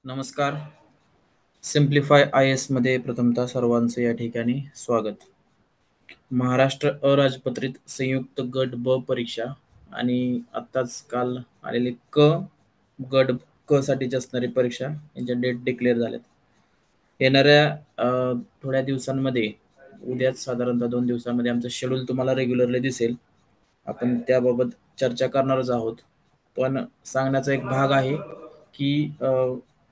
नमस्कार. Simplify IAS मध्ये प्रथमतः सर्वांचं या ठिकाणी स्वागत. महाराष्ट्र अराजपत्रित संयुक्त गट ब परीक्षा आणि आत्ताच काल आलेली गट क साठीची असणारी परीक्षा यांच्या डेट डिक्लेअर झाल्यात. येणाऱ्या थोड्या दिवसांमध्ये उद्याच साधारणतः 2 दिवसांमध्ये आमचं शेड्यूल तुम्हाला रेग्युलरली दिसेल. आपण त्याबाबत चर्चा करणारच आहोत. पण सांगण्याचा एक भाग आहे, की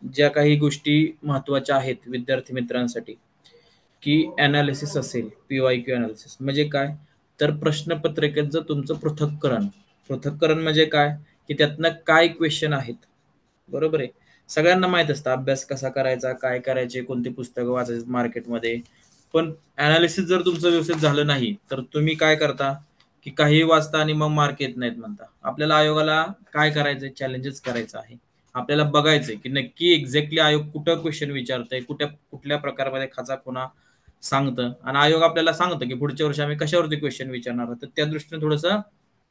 ज्या काही गोष्टी महत्त्वाच्या आहेत विद्यार्थी मित्रांसाठी, की एनालिसिस असेल, पी-वाय-क्यू एनालिसिस म्हणजे काय? तर प्रश्नपत्रिकेचं तुमचं पृथक्करण. पृथक्करण म्हणजे काय? की त्यातनं काय क्वेश्चन आहेत, बरोबर आहे. सगळ्यांना माहीत असतं अभ्यास कसा करायचा, काय करायचे, कोणती पुस्तकं वाचायची मार्केटमध्ये. पण एनालिसिस जर तुमचं व्यवस्थित झालं नाही, तर तुम्ही काय करता, की काहीही वाचता आणि मग मार्क येत नाहीत म्हणता. आपल्याला आयोगाला काय करायचंय? चॅलेंजेस करायचं आहे. आपल्याला बघायचंय, की नक्की एक्झॅक्टली आयोग कुठं क्वेश्चन विचारतंय, कुठल्या प्रकारमध्ये खाचा-खुणा सांगतं आणि आयोग आपल्याला सांगतं, की पुढच्या वर्षी आम्ही कशावरती क्वेश्चन विचारणार आहोत. तर त्या दृष्टीने थोडंसं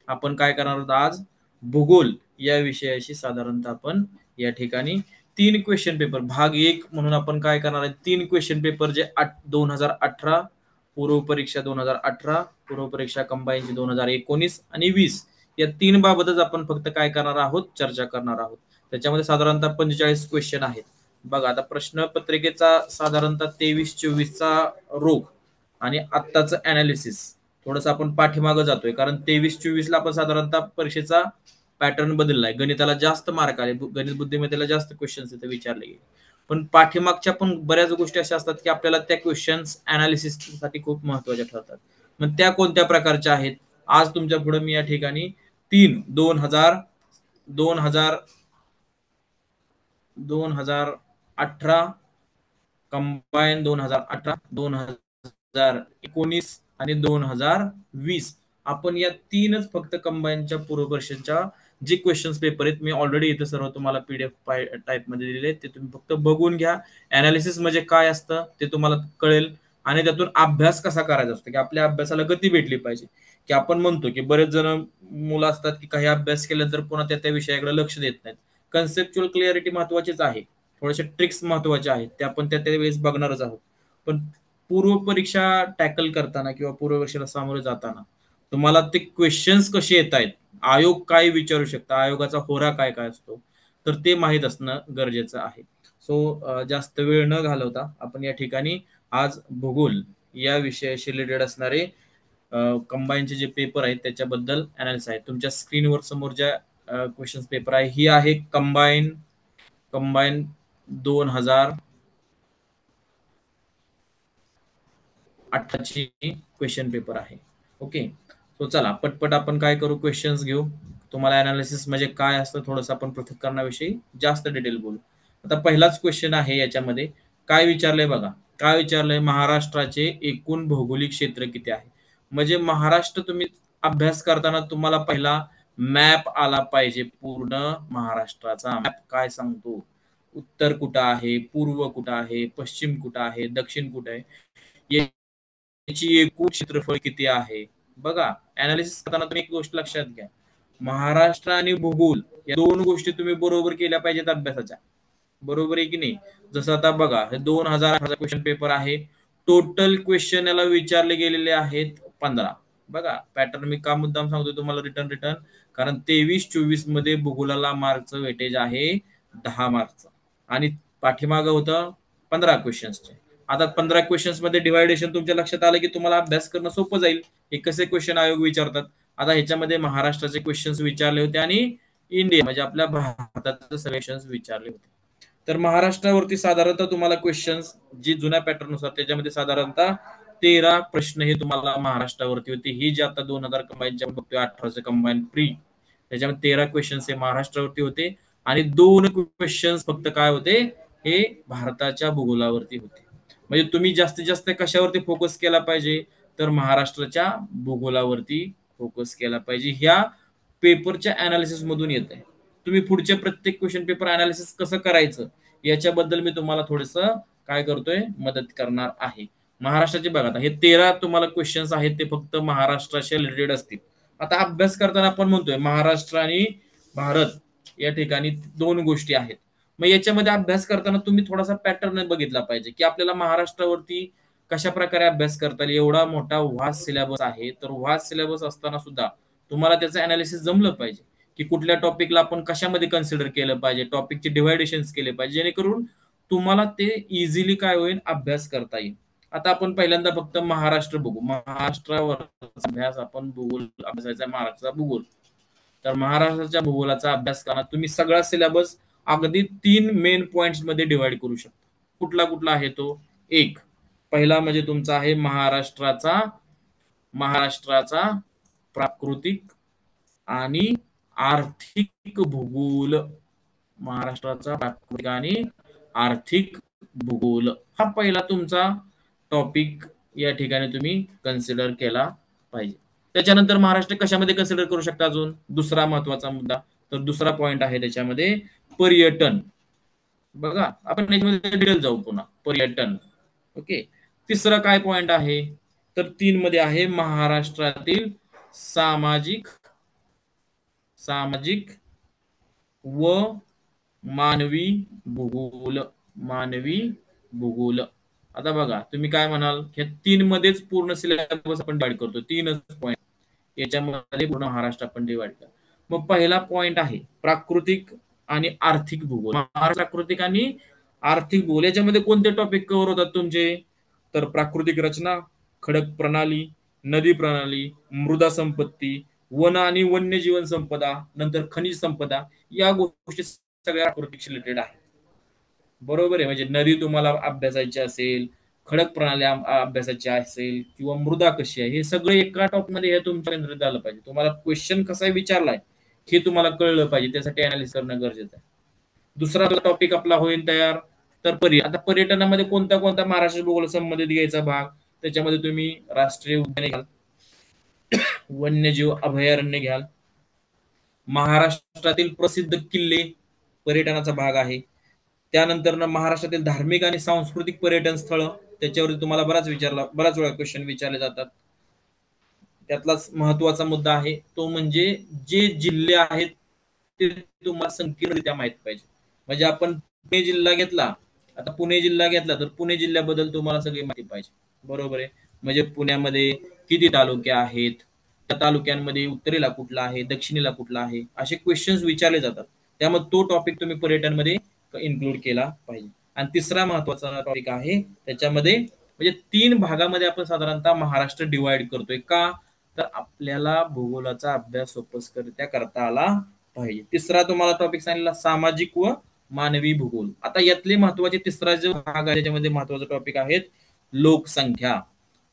आपण काय करणार आहोत आज भूगोल या विषयाशी साधारणतः आपण या ठिकाणी 3 क्वेश्चन पेपर भाग 1 म्हणून आपण काय करणार आहे 3 क्वेश्चन पेपर जे 2018 पूर्व परीक्षा 2018 पूर्व परीक्षा कंबाईनची 2019 आणि 20 या 3 बाबतच आपण फक्त काय करणार आहोत चर्चा करणार आहोत. त्याच्यामध्ये साधारणतः 45 क्वेश्चन आहेत. बघा आता प्रश्नपत्रिकेचा साधारणतः 23-24 चा रोख आणि आत्ताचं एनालिसिस थोडंसं आपण पाठीमागं जातोय कारण 23-24 ला आपण साधारणतः परीक्षेचा पॅटर्न बदललाय. गणिताला जास्त मार्क आले, गणित बुद्धिमत्तेला जास्त क्वेश्चन्स इथे विचारले गेले. पण पाठीमागच्या पण बऱ्याच गोष्टी अशा असतात की आपल्याला त्या क्वेश्चन्स एनालिसिससाठी खूप महत्त्वाच्या ठरतात. मग त्या कोणत्या प्रकारच्या आहेत? आज तुमच्या पुढे मी या ठिकाणी 3 2018 कंबाईन 2018 2019 आणि 2020 आपण या 3च फक्त कंबाईनच्या पूर्व परीक्षेच्या जे क्वेश्चन्स पेपर आहेत मी ऑलरेडी इथे सर्व तुम्हाला पीडीएफ टाइप मध्ये दिलेले आहेत. ते तुम्ही फक्त बघून घ्या. एनालिसिस म्हणजे काय असतं ते तुम्हाला कळेल आणि त्यातून अभ्यास कसा करायचा असतो, की आपल्या अभ्यासाला गती भेटली पाहिजे. की आपण म्हणतो की बरेच जण मुलं असतात की काही अभ्यास केल्यानंतर पुन्हा त्या विषयाकडे लक्ष देत नाहीत. कन्सेप्च्युअल क्लिअरिटी महत्वाचीच आहे. थोडेसे ट्रिक्स महत्वाचे आहेत ते आपण त्या वेळेस बघणारच आहोत. पण पूर्व परीक्षा टॅकल करताना किंवा पूर्व परीक्षेला सामोरे जाताना तुम्हाला ते क्वेश्चन्स कसे येत आहेत, आयोग काय विचारू शकता, आयोगाचा होरा काय काय असतो, तर ते माहीत असणं गरजेचं आहे. सो जास्त वेळ न घालवता आपण या ठिकाणी आज भूगोल या विषयाशी रिलेटेड असणारे कंबाईनचे जे पेपर आहेत त्याच्याबद्दल अनालिसिस आहे. तुमच्या स्क्रीनवर समोर ज्या क्वेश्चन्स पेपर आहे ही आहे कंबाईन 2018 ची क्वेश्चन पेपर आहे. ओके. सो चला पटपट आपण काय करू क्वेश्चन्स घेऊ. तुम्हाला अनालिसिस म्हणजे काय असतं थोडंसं आपण पृथक्करणाविषयी जास्त डिटेल बोलू. आता पहिलाच क्वेश्चन आहे याच्यामध्ये काय विचारलंय बघा. काय विचारलंय महाराष्ट्राचे एकूण भौगोलिक क्षेत्र किती आहे. म्हणजे महाराष्ट्र तुम्ही अभ्यास करताना तुम्हाला पहिला मॅप आला पाहिजे. पूर्ण महाराष्ट्राचा मॅप काय सांगतो, उत्तर कुठं आहे, पूर्व कुठं आहे, पश्चिम कुठं आहे, दक्षिण कुठं आहे, याची एकूण क्षेत्रफळ किती आहे. बघा अनालिसिस करताना तुम्ही एक गोष्ट लक्षात घ्या, महाराष्ट्र आणि भूगोल या दोन गोष्टी तुम्ही बरोबर केल्या पाहिजेत अभ्यासाच्या. बरोबर आहे की नाही. जसं आता बघा हे 2018 क्वेश्चन पेपर आहे. टोटल क्वेश्चन याला विचारले गेलेले आहेत 15. बघा पॅटर्न मी का मुद्दाम सांगतोय तुम्हाला रिटर्न कारण 23-24 मध्ये भूगोलाला मार्कचं वेटेज आहे 10 मार्कचं आणि पाठीमागं होतं 15 क्वेश्चन्सचे. आता 15 क्वेश्चन्स मध्ये डिवायडेशन तुमच्या लक्षात आलं की तुम्हाला अभ्यास करणं सोपं जाईल. हे कसे क्वेश्चन आयोग विचारतात. आता ह्याच्यामध्ये महाराष्ट्राचे क्वेश्चन्स विचारले होते आणि इंडिया म्हणजे आपल्या भारताचे सगळे क्वेश्चन्स विचारले होते. तर महाराष्ट्रावरती साधारणतः तुम्हाला क्वेश्चन्स जी जुन्या पॅटर्न नुसार त्याच्यामध्ये साधारणतः 13 प्रश्न हे तुम्हाला महाराष्ट्रावरती होते. ही जी आता 2000 कंबाईनच्या बघतोय 18 कंबाईन प्री त्याच्यामध्ये 13 क्वेश्चन्स हे महाराष्ट्रावरती होते आणि 2 क्वेश्चन्स फक्त काय होते हे भारताच्या भूगोलावरती होते. म्हणजे तुम्ही जास्तीत जास्त कशावरती फोकस केला पाहिजे तर महाराष्ट्राच्या भूगोलावरती फोकस केला पाहिजे. ह्या पेपरच्या अनालिसिस मधून येत आहे. तुम्ही पुढचे प्रत्येक क्वेश्चन पेपर अनालिसिस कसं करायचं याच्याबद्दल मी तुम्हाला थोडंसं काय करतोय मदत करणार आहे. महाराष्ट्राचे बघा आता हे 13 तुम्हाला क्वेश्चन्स आहेत ते फक्त महाराष्ट्राशी रिलेटेड असतील. आता अभ्यास करताना आपण म्हणतोय महाराष्ट्र आणि भारत या ठिकाणी दोन गोष्टी आहेत. मग याच्यामध्ये अभ्यास करताना तुम्ही थोडासा पॅटर्न बघितला पाहिजे की आपल्याला महाराष्ट्रावरती कशा प्रकारे अभ्यास करता येईल. एवढा मोठा व्हास्ट सिलेबस आहे, तर व्हास्ट सिलेबस असताना सुद्धा तुम्हाला त्याचं अनालिसिस जमलं पाहिजे की कुठल्या टॉपिकला आपण कशामध्ये कन्सिडर केलं पाहिजे, टॉपिकचे डिव्हायडेशन्स केले पाहिजे, जेणेकरून तुम्हाला ते इझिली काय होईल, अभ्यास करता येईल. आता आपण पहिल्यांदा फक्त महाराष्ट्र बघू. महाराष्ट्रावर अभ्यास आपण भूगोल अभ्यासाचा, महाराष्ट्राचा भूगोल. तर महाराष्ट्राच्या भूगोलाचा अभ्यास करताना तुम्ही सगळा सिलेबस अगदी 3 मेन पॉइंट्स मध्ये डिवाइड करू शकता. कुठला कुठला आहे तो? एक, पहिला म्हणजे तुमचा आहे महाराष्ट्राचा प्राकृतिक आणि आर्थिक भूगोल. महाराष्ट्राचा प्राकृतिक आणि आर्थिक भूगोल हा पहिला तुमचा टॉपिक या ठिकाणी तुम्ही कन्सिडर केला पाहिजे. त्याच्यानंतर महाराष्ट्र कशामध्ये कन्सिडर करू शकता? अजून दुसरा महत्वाचा मुद्दा, तर दुसरा पॉइंट आहे त्याच्यामध्ये पर्यटन. बघा, आपण याच्यामध्ये डिटेल जाऊ पुन्हा. पर्यटन. ओके. तिसरा काय पॉइंट आहे? तर 3 मध्ये आहे महाराष्ट्रातील सामाजिक व मानवी भूगोल. मानवी भूगोल. आता बघा, तुम्ही काय म्हणाल, ह्या 3 मध्येच पूर्ण सिलेबस आपण डिवाइड करतो. 3च पॉइंट याच्यामध्ये पूर्ण महाराष्ट्र आपण डिवाइड करतो. मग पहिला पॉइंट आहे प्राकृतिक आणि आर्थिक भूगोल. महाराष्ट्र प्राकृतिक आणि आर्थिक भूगोल याच्यामध्ये कोणते टॉपिक कव्हर होतात तुमचे? तर प्राकृतिक रचना, खडक प्रणाली, नदी प्रणाली, मृदा संपत्ती, वन आणि वन्यजीवन संपदा, नंतर खनिज संपदा, या गोष्टी सगळ्या प्राकृतिक रिलेटेड आहे. बरोबर आहे. म्हणजे नदी तुम्हाला अभ्यासायची असेल, खडक प्रणाली अभ्यासाची असेल, किंवा मृदा कशी आहे, हे सगळे एका टॉप मध्ये हे तुमच्या केंद्रित झालं पाहिजे. तुम्हाला क्वेश्चन कसा विचारलाय हे तुम्हाला कळलं पाहिजे, त्यासाठी अनालिसिस करणं गरजेचं आहे. दुसरा टॉपिक आपला होईल तयार. तर आता पर्यटनामध्ये कोणता कोणता महाराष्ट्र भूगोल संबंधित घ्यायचा भाग? त्याच्यामध्ये तुम्ही राष्ट्रीय उद्याने घ्याल, वन्यजीव अभयारण्य घ्याल, महाराष्ट्रातील प्रसिद्ध किल्ले पर्यटनाचा भाग आहे. त्यानंतर महाराष्ट्रातील धार्मिक आणि सांस्कृतिक पर्यटन स्थळ, त्याच्यावरती तुम्हाला बराच वेळा क्वेश्चन विचारले जातात. त्यातलाच महत्वाचा मुद्दा आहे तो म्हणजे जे जिल्हे आहेत ते तुम्हाला संकीर्णरित्या माहित पाहिजे. म्हणजे आपण पुणे जिल्हा घेतला, आता पुणे जिल्हा घेतला तर पुणे जिल्ह्याबद्दल तुम्हाला सगळी माहिती पाहिजे. बरोबर आहे. म्हणजे पुण्यामध्ये किती तालुके आहेत, त्या तालुक्यांमध्ये उत्तरेला कुठला आहे, दक्षिणेला कुठला आहे, असे क्वेश्चन्स विचारले जातात. त्यामुळे तो टॉपिक तुम्ही पर्यटनमध्ये इन्क्लूड केला पाहिजे. आणि तिसरा महत्वाचा टॉपिक आहे त्याच्यामध्ये, म्हणजे 3 भागामध्ये आपण साधारणतः महाराष्ट्र डिवाइड करतोय का? तर आपल्याला भूगोलाचा अभ्यास सोपस्करित्या करता आला पाहिजे. तिसरा तुम्हाला टॉपिक सांगितला सामाजिक व मानवी भूगोल. आता यातले महत्वाचे तिसरा जो भाग आहे त्याच्यामध्ये महत्वाचा टॉपिक आहेत लोकसंख्या.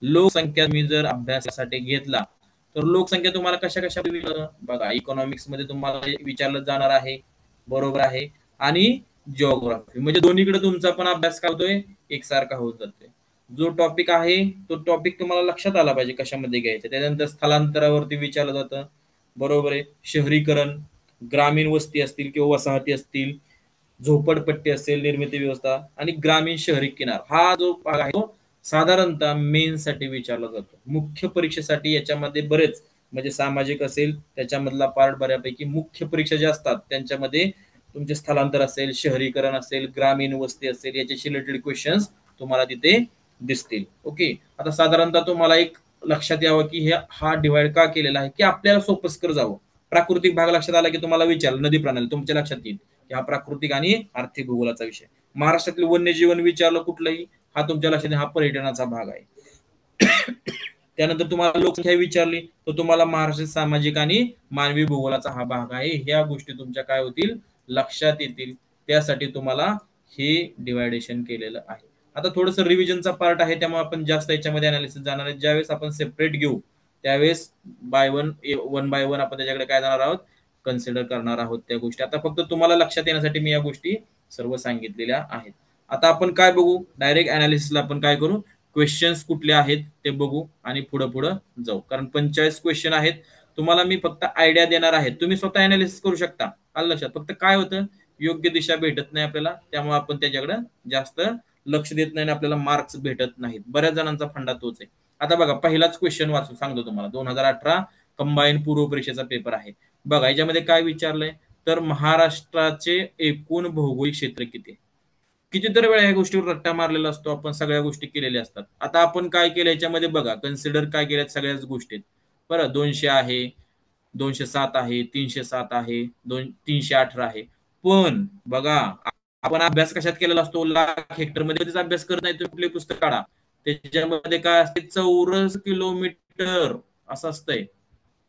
लोकसंख्या मी जर अभ्यासासाठी घेतला तर लोकसंख्या तुम्हाला कशा कशा बघा, इकॉनॉमिक्स मध्ये तुम्हाला विचारलं जाणार आहे. बरोबर आहे. आणि जिओग्राफी, म्हणजे दोन्हीकडे तुमचा पण अभ्यास काय होतोय, एकसारखा होत जातोय. जो टॉपिक आहे तो टॉपिक तुम्हाला लक्षात आला पाहिजे कशामध्ये घ्यायचं. त्यानंतर स्थलांतरावरती विचारलं जातं. बरोबर आहे. शहरीकरण, ग्रामीण वस्ती असतील किंवा वसाहती असतील, झोपडपट्टी असेल, निर्मिती व्यवस्था, आणि ग्रामीण शहरी किनार, हा जो भाग आहे तो साधारणतः मेन साठी विचारला जातो. मुख्य परीक्षेसाठी याच्यामध्ये बरेच, म्हणजे सामाजिक असेल त्याच्यामधला पार्ट बऱ्यापैकी, मुख्य परीक्षा ज्या असतात त्यांच्यामध्ये तुमचे स्थलांतर असेल, शहरीकरण असेल, ग्रामीण वस्ती असेल, याच्याशी रिलेटेड क्वेश्चन्स तुम्हाला तिथे दिसतील. ओके. आता साधारणतः तुम्हाला एक लक्षात यावं की हा डिवाइड का केलेला आहे की आपल्याला सोपस्कर जावं. प्राकृतिक भाग लक्षात आला की तुम्हाला विचारलं नदी प्रणाली, तुमच्या लक्षात येईल की हा प्राकृतिक आणि आर्थिक भूगोलाचा विषय. महाराष्ट्रातील वन्यजीवन विचारलं कुठलंही, हा तुमच्या लक्षात येईल, हा पर्यटनाचा भाग आहे. त्यानंतर तुम्हाला लोकसंख्या विचारली तर तुम्हाला महाराष्ट्रातील सामाजिक आणि मानवी भूगोलाचा हा भाग आहे. ह्या गोष्टी तुमच्या काय होतील, लक्षात येतील. त्यासाठी तुम्हाला हे डिवायडेशन केलेलं आहे. आता थोडंसं रिव्हिजनचा पार्ट आहे, त्यामुळे आपण जास्त याच्यामध्ये अनालिसिस जाणार आहे. ज्यावेळेस आपण सेपरेट घेऊ त्यावेळेस वन बाय वन आपण त्याच्याकडे काय जाणार आहोत, कन्सिडर करणार आहोत त्या गोष्टी. आता फक्त तुम्हाला लक्षात येण्यासाठी मी या गोष्टी सर्व सांगितलेल्या आहेत. आता आपण काय बघू, डायरेक्ट अनालिसिसला आपण काय करू, क्वेश्चन्स कुठले आहेत ते बघू आणि पुढे जाऊ. कारण 45 क्वेश्चन आहेत. तुम्हाला मी फक्त आयडिया देणार आहे, तुम्ही स्वतः अनालिसिस करू शकता. आलं लक्षात. फक्त काय होतं, योग्य दिशा भेटत नाही आपल्याला, त्यामुळे आपण त्याच्याकडे जास्त लक्ष देत नाही आणि आपल्याला मार्क्स भेटत नाहीत. बऱ्याच जणांचा फंडा तोच आहे. आता बघा, पहिलाच क्वेश्चन वाचून सांगतो तुम्हाला. 2018 कंबाईन पूर्व परीक्षेचा पेपर आहे. बघा याच्यामध्ये काय विचारलंय, तर महाराष्ट्राचे एकूण भौगोलिक क्षेत्र किती? कितीतरी वेळा या गोष्टीवर रट्टा मारलेला असतो आपण, सगळ्या गोष्टी केलेल्या असतात. आता आपण काय केलं याच्यामध्ये बघा, कन्सिडर काय केल्यात सगळ्याच गोष्टीत. बरं, 200 आहे, 207 आहे, 307 आहे, 318 आहे. पण बघा, आपण अभ्यास कशात केलेला असतो, लाख हेक्टर मध्ये अभ्यास करत नाही. तुम्ही कुठले पुस्तक काढा, त्याच्यामध्ये काय असते, चौरस किलोमीटर असं असतंय.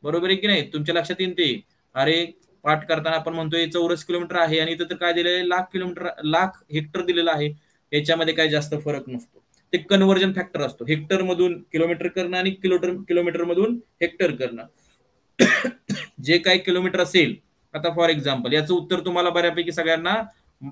बरोबर आहे की नाही? तुमच्या लक्षात येईल ते. अरे, पाठ करताना आपण म्हणतोय चौरस किलोमीटर आहे आणि इथं तर काय दिलेलं आहे, लाख किलोमीटर, लाख हेक्टर दिलेलं आहे. याच्यामध्ये काही जास्त फरक नसतो. ते कन्व्हर्जन फॅक्टर असतो, हेक्टर मधून किलोमीटर करणं आणि किलोमीटर मधून हेक्टर करणं. जे काही किलोमीटर असेल, आता फॉर एक्झाम्पल याचं उत्तर तुम्हाला बऱ्यापैकी सगळ्यांना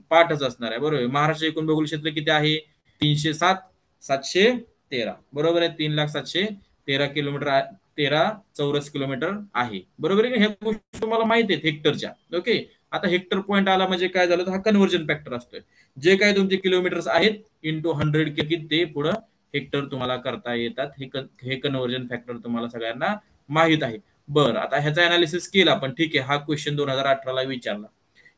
पाठच असणार आहे. बरोबर. महाराष्ट्र एकूण भौगोलिक क्षेत्र किती आहे? 307,713. बरोबर आहे. 3,07,13 किलोमीटर, 13 चौरस किलोमीटर आहे. बरोबर आहे. ह्या गोष्टी तुम्हाला माहिती आहेत हेक्टरच्या. ओके. आता हेक्टर पॉईंट आला म्हणजे काय झालं, तर हा कन्व्हर्जन फॅक्टर असतोय. जे काही तुमचे किलोमीटर्स आहेत इंटू 100 की ते पुढे हेक्टर तुम्हाला करता येतात. हे कन्व्हर्जन फॅक्टर तुम्हाला सगळ्यांना माहित आहे. बरं, आता ह्याचा अनालिसिस केला आपण. ठीक आहे, हा क्वेश्चन 2018 ला विचारला.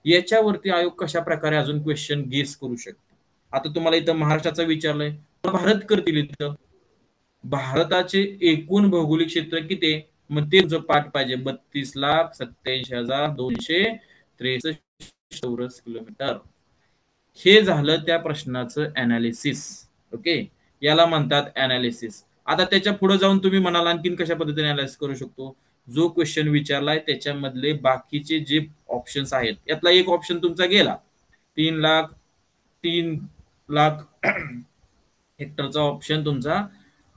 याच्यावरती आयोग कशा प्रकारे अजून क्वेश्चन गेस करू शकतो. आता तुम्हाला इथं महाराष्ट्राचं विचारलंय, भारत करतील इथं. भारताचे एकूण भौगोलिक क्षेत्र किती? मग ते जो पाठ पाहिजे, 32,87,263 चौरस किलोमीटर. हे झालं त्या प्रश्नाचं अनालिसिस. ओके, याला म्हणतात अनालिसिस. आता त्याच्या पुढे जाऊन तुम्ही म्हणाल आणखीन कशा पद्धतीने अनालिसिस करू शकतो. जो क्वेश्चन विचारलाय त्याच्यामधले बाकीचे जे ऑप्शन्स आहेत, यातला एक ऑप्शन तुमचा गेला, 3 लाख हेक्टरचा ऑप्शन तुमचा.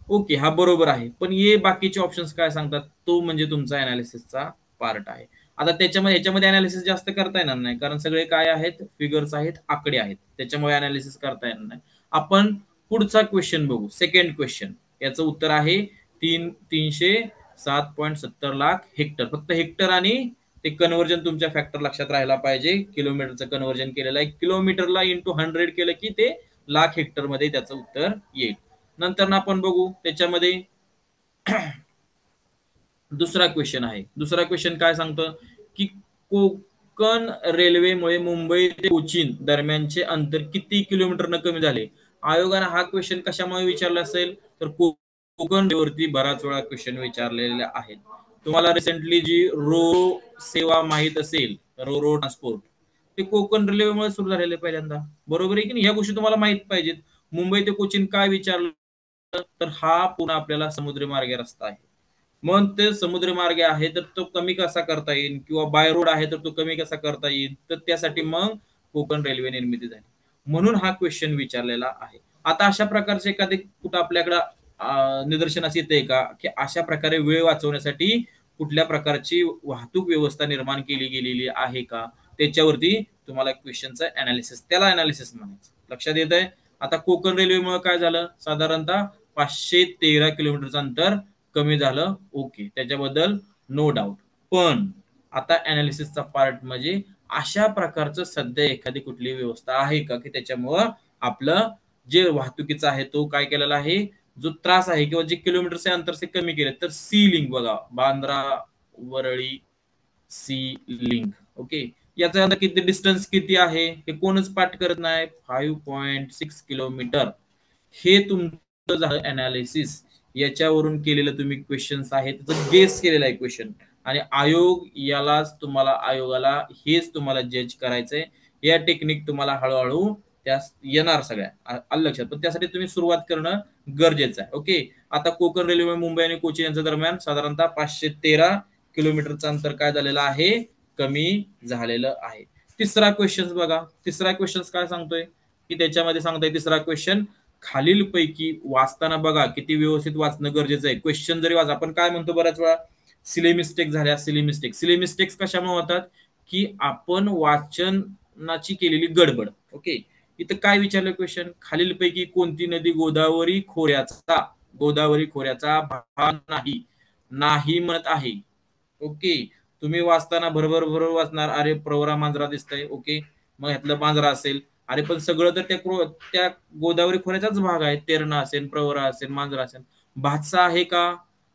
ओके, हा बरोबर आहे. पण हे बाकीचे ऑप्शन्स काय सांगतात, तो म्हणजे तुमचा अनालिसिसचा पार्ट आहे. आता ह्याच्यामध्ये अनालिसिस जास्त करता येणार नाही, कारण सगळे काय आहेत, फिगर्स आहेत, आकडे आहेत. त्याच्यामुळे अनालिसिस करता येणार नाही. आपण पुढचा क्वेश्चन बघू. सेकंड क्वेश्चन, याचं उत्तर आहे 307.70 लाख हेक्टर. फक्त हेक्टर आणि ते कन्व्हर्जन तुमच्या फॅक्टर लक्षात राहायला पाहिजे. किलोमीटरचं कन्व्हर्जन केलेलं आहे, किलोमीटरला इंटू 100 केलं की ते लाख हेक्टर मध्ये त्याचं उत्तर येईल. नंतर आपण बघू त्याच्यामध्ये दुसरा क्वेश्चन आहे. दुसरा क्वेश्चन काय सांगतं की कोकण रेल्वेमुळे मुंबई ते कोचीन दरम्यानचे अंतर किती किलोमीटरनं कमी झाले. आयोगाने हा क्वेश्चन कशामुळे विचारला असेल, तर कोकण रेल्वेवरती बराच वेळा क्वेश्चन विचारलेले आहेत. तुम्हाला रिसेंटली जी रो सेवा माहित असेल, रो ट्रान्सपोर्ट, ते कोकण रेल्वेमुळे सुरू झालेले पहिल्यांदा. बरोबर आहे की नाही? या गोष्टी तुम्हाला माहित पाहिजेत. मुंबई ते कोचीन काय विचारलं, तर हा पुन्हा आपल्याला समुद्रमार्गे रस्ता आहे. मग ते समुद्रमार्गे आहे तर तो कमी कसा करता येईल, किंवा बाय रोड आहे तर तो कमी कसा करता येईल, तर त्यासाठी मग कोकण रेल्वे निर्मिती झाली. म्हणून हा क्वेश्चन विचारलेला आहे. आता अशा प्रकारचे एखादे कुठं आपल्याकडं निदर्शनास येते का, की अशा प्रकारे वेळ वाचवण्यासाठी कुठल्या प्रकारची वाहतूक व्यवस्था निर्माण केली गेलेली आहे का, त्याच्यावरती तुम्हाला क्वेश्चनचं अनालिसिस, त्याला अनालिसिस म्हणायचं. लक्षात येत आहे. आता कोकण रेल्वेमुळे काय झालं, साधारणतः 513 किलोमीटरचं अंतर कमी झालं. ओके, त्याच्याबद्दल नो डाऊट. पण आता अनालिसिसचा पार्ट म्हणजे अशा प्रकारचं सध्या एखादी कुठली व्यवस्था आहे का, की त्याच्यामुळं आपलं जे वाहतुकीचा आहे तो काय केलेला आहे, जो त्रास आहे किंवा जे किलोमीटरचे अंतर ते कमी केले. तर सी लिंक बघा, Bandra Worli sea link. Okay, याचा किती डिस्टन्स किती आहे हे कोणच पाठ करत नाही, 5.6 किलोमीटर. हे तुमचं झालं अनालिसिस. याच्यावरून केलेलं तुम्ही क्वेश्चन्स आहे, त्याचं गेस केलेला आहे क्वेश्चन. आणि आयोगाला हेच तुम्हाला जज करायचंय. या टेक्निक तुम्हाला हळूहळू त्या येणार सगळ्या आलं लक्षात. पण त्यासाठी तुम्ही सुरुवात करणं गरजेचं आहे. ओके, आता कोकण रेल्वे मुंबई आणि कोचीन यांच्या दरम्यान साधारणतः 513 किलोमीटरचं अंतर काय झालेलं आहे, कमी झालेलं आहे. तिसरा क्वेश्चन बघा. तिसरा क्वेश्चन काय सांगतोय, की त्याच्यामध्ये सांगतोय तिसरा क्वेश्चन, खालील पैकी वाचताना बघा किती व्यवस्थित वाचणं गरजेचं आहे. क्वेश्चन जरी वाचा, आपण काय म्हणतो बऱ्याच वेळा, सिली मिस्टेक झाल्या. सिली मिस्टेक्स कशामुळे होतात, की आपण वाचनाची केलेली गडबड. ओके, इथं काय विचारलं क्वेश्चन, खालीलपैकी कोणती नदी गोदावरी खोऱ्याचा भाग नाही म्हणत आहे. ओके, तुम्ही वाचताना बरोबर वाचणार, अरे प्रवरा मांजरा दिसतंय. ओके, मग ह्यातलं मांजरा असेल. अरे पण सगळं तर त्या गोदावरी खोऱ्याचाच भाग आहे. तेरणा असेल, प्रवरा असेल, मांजरा असेल. भातसा आहे का?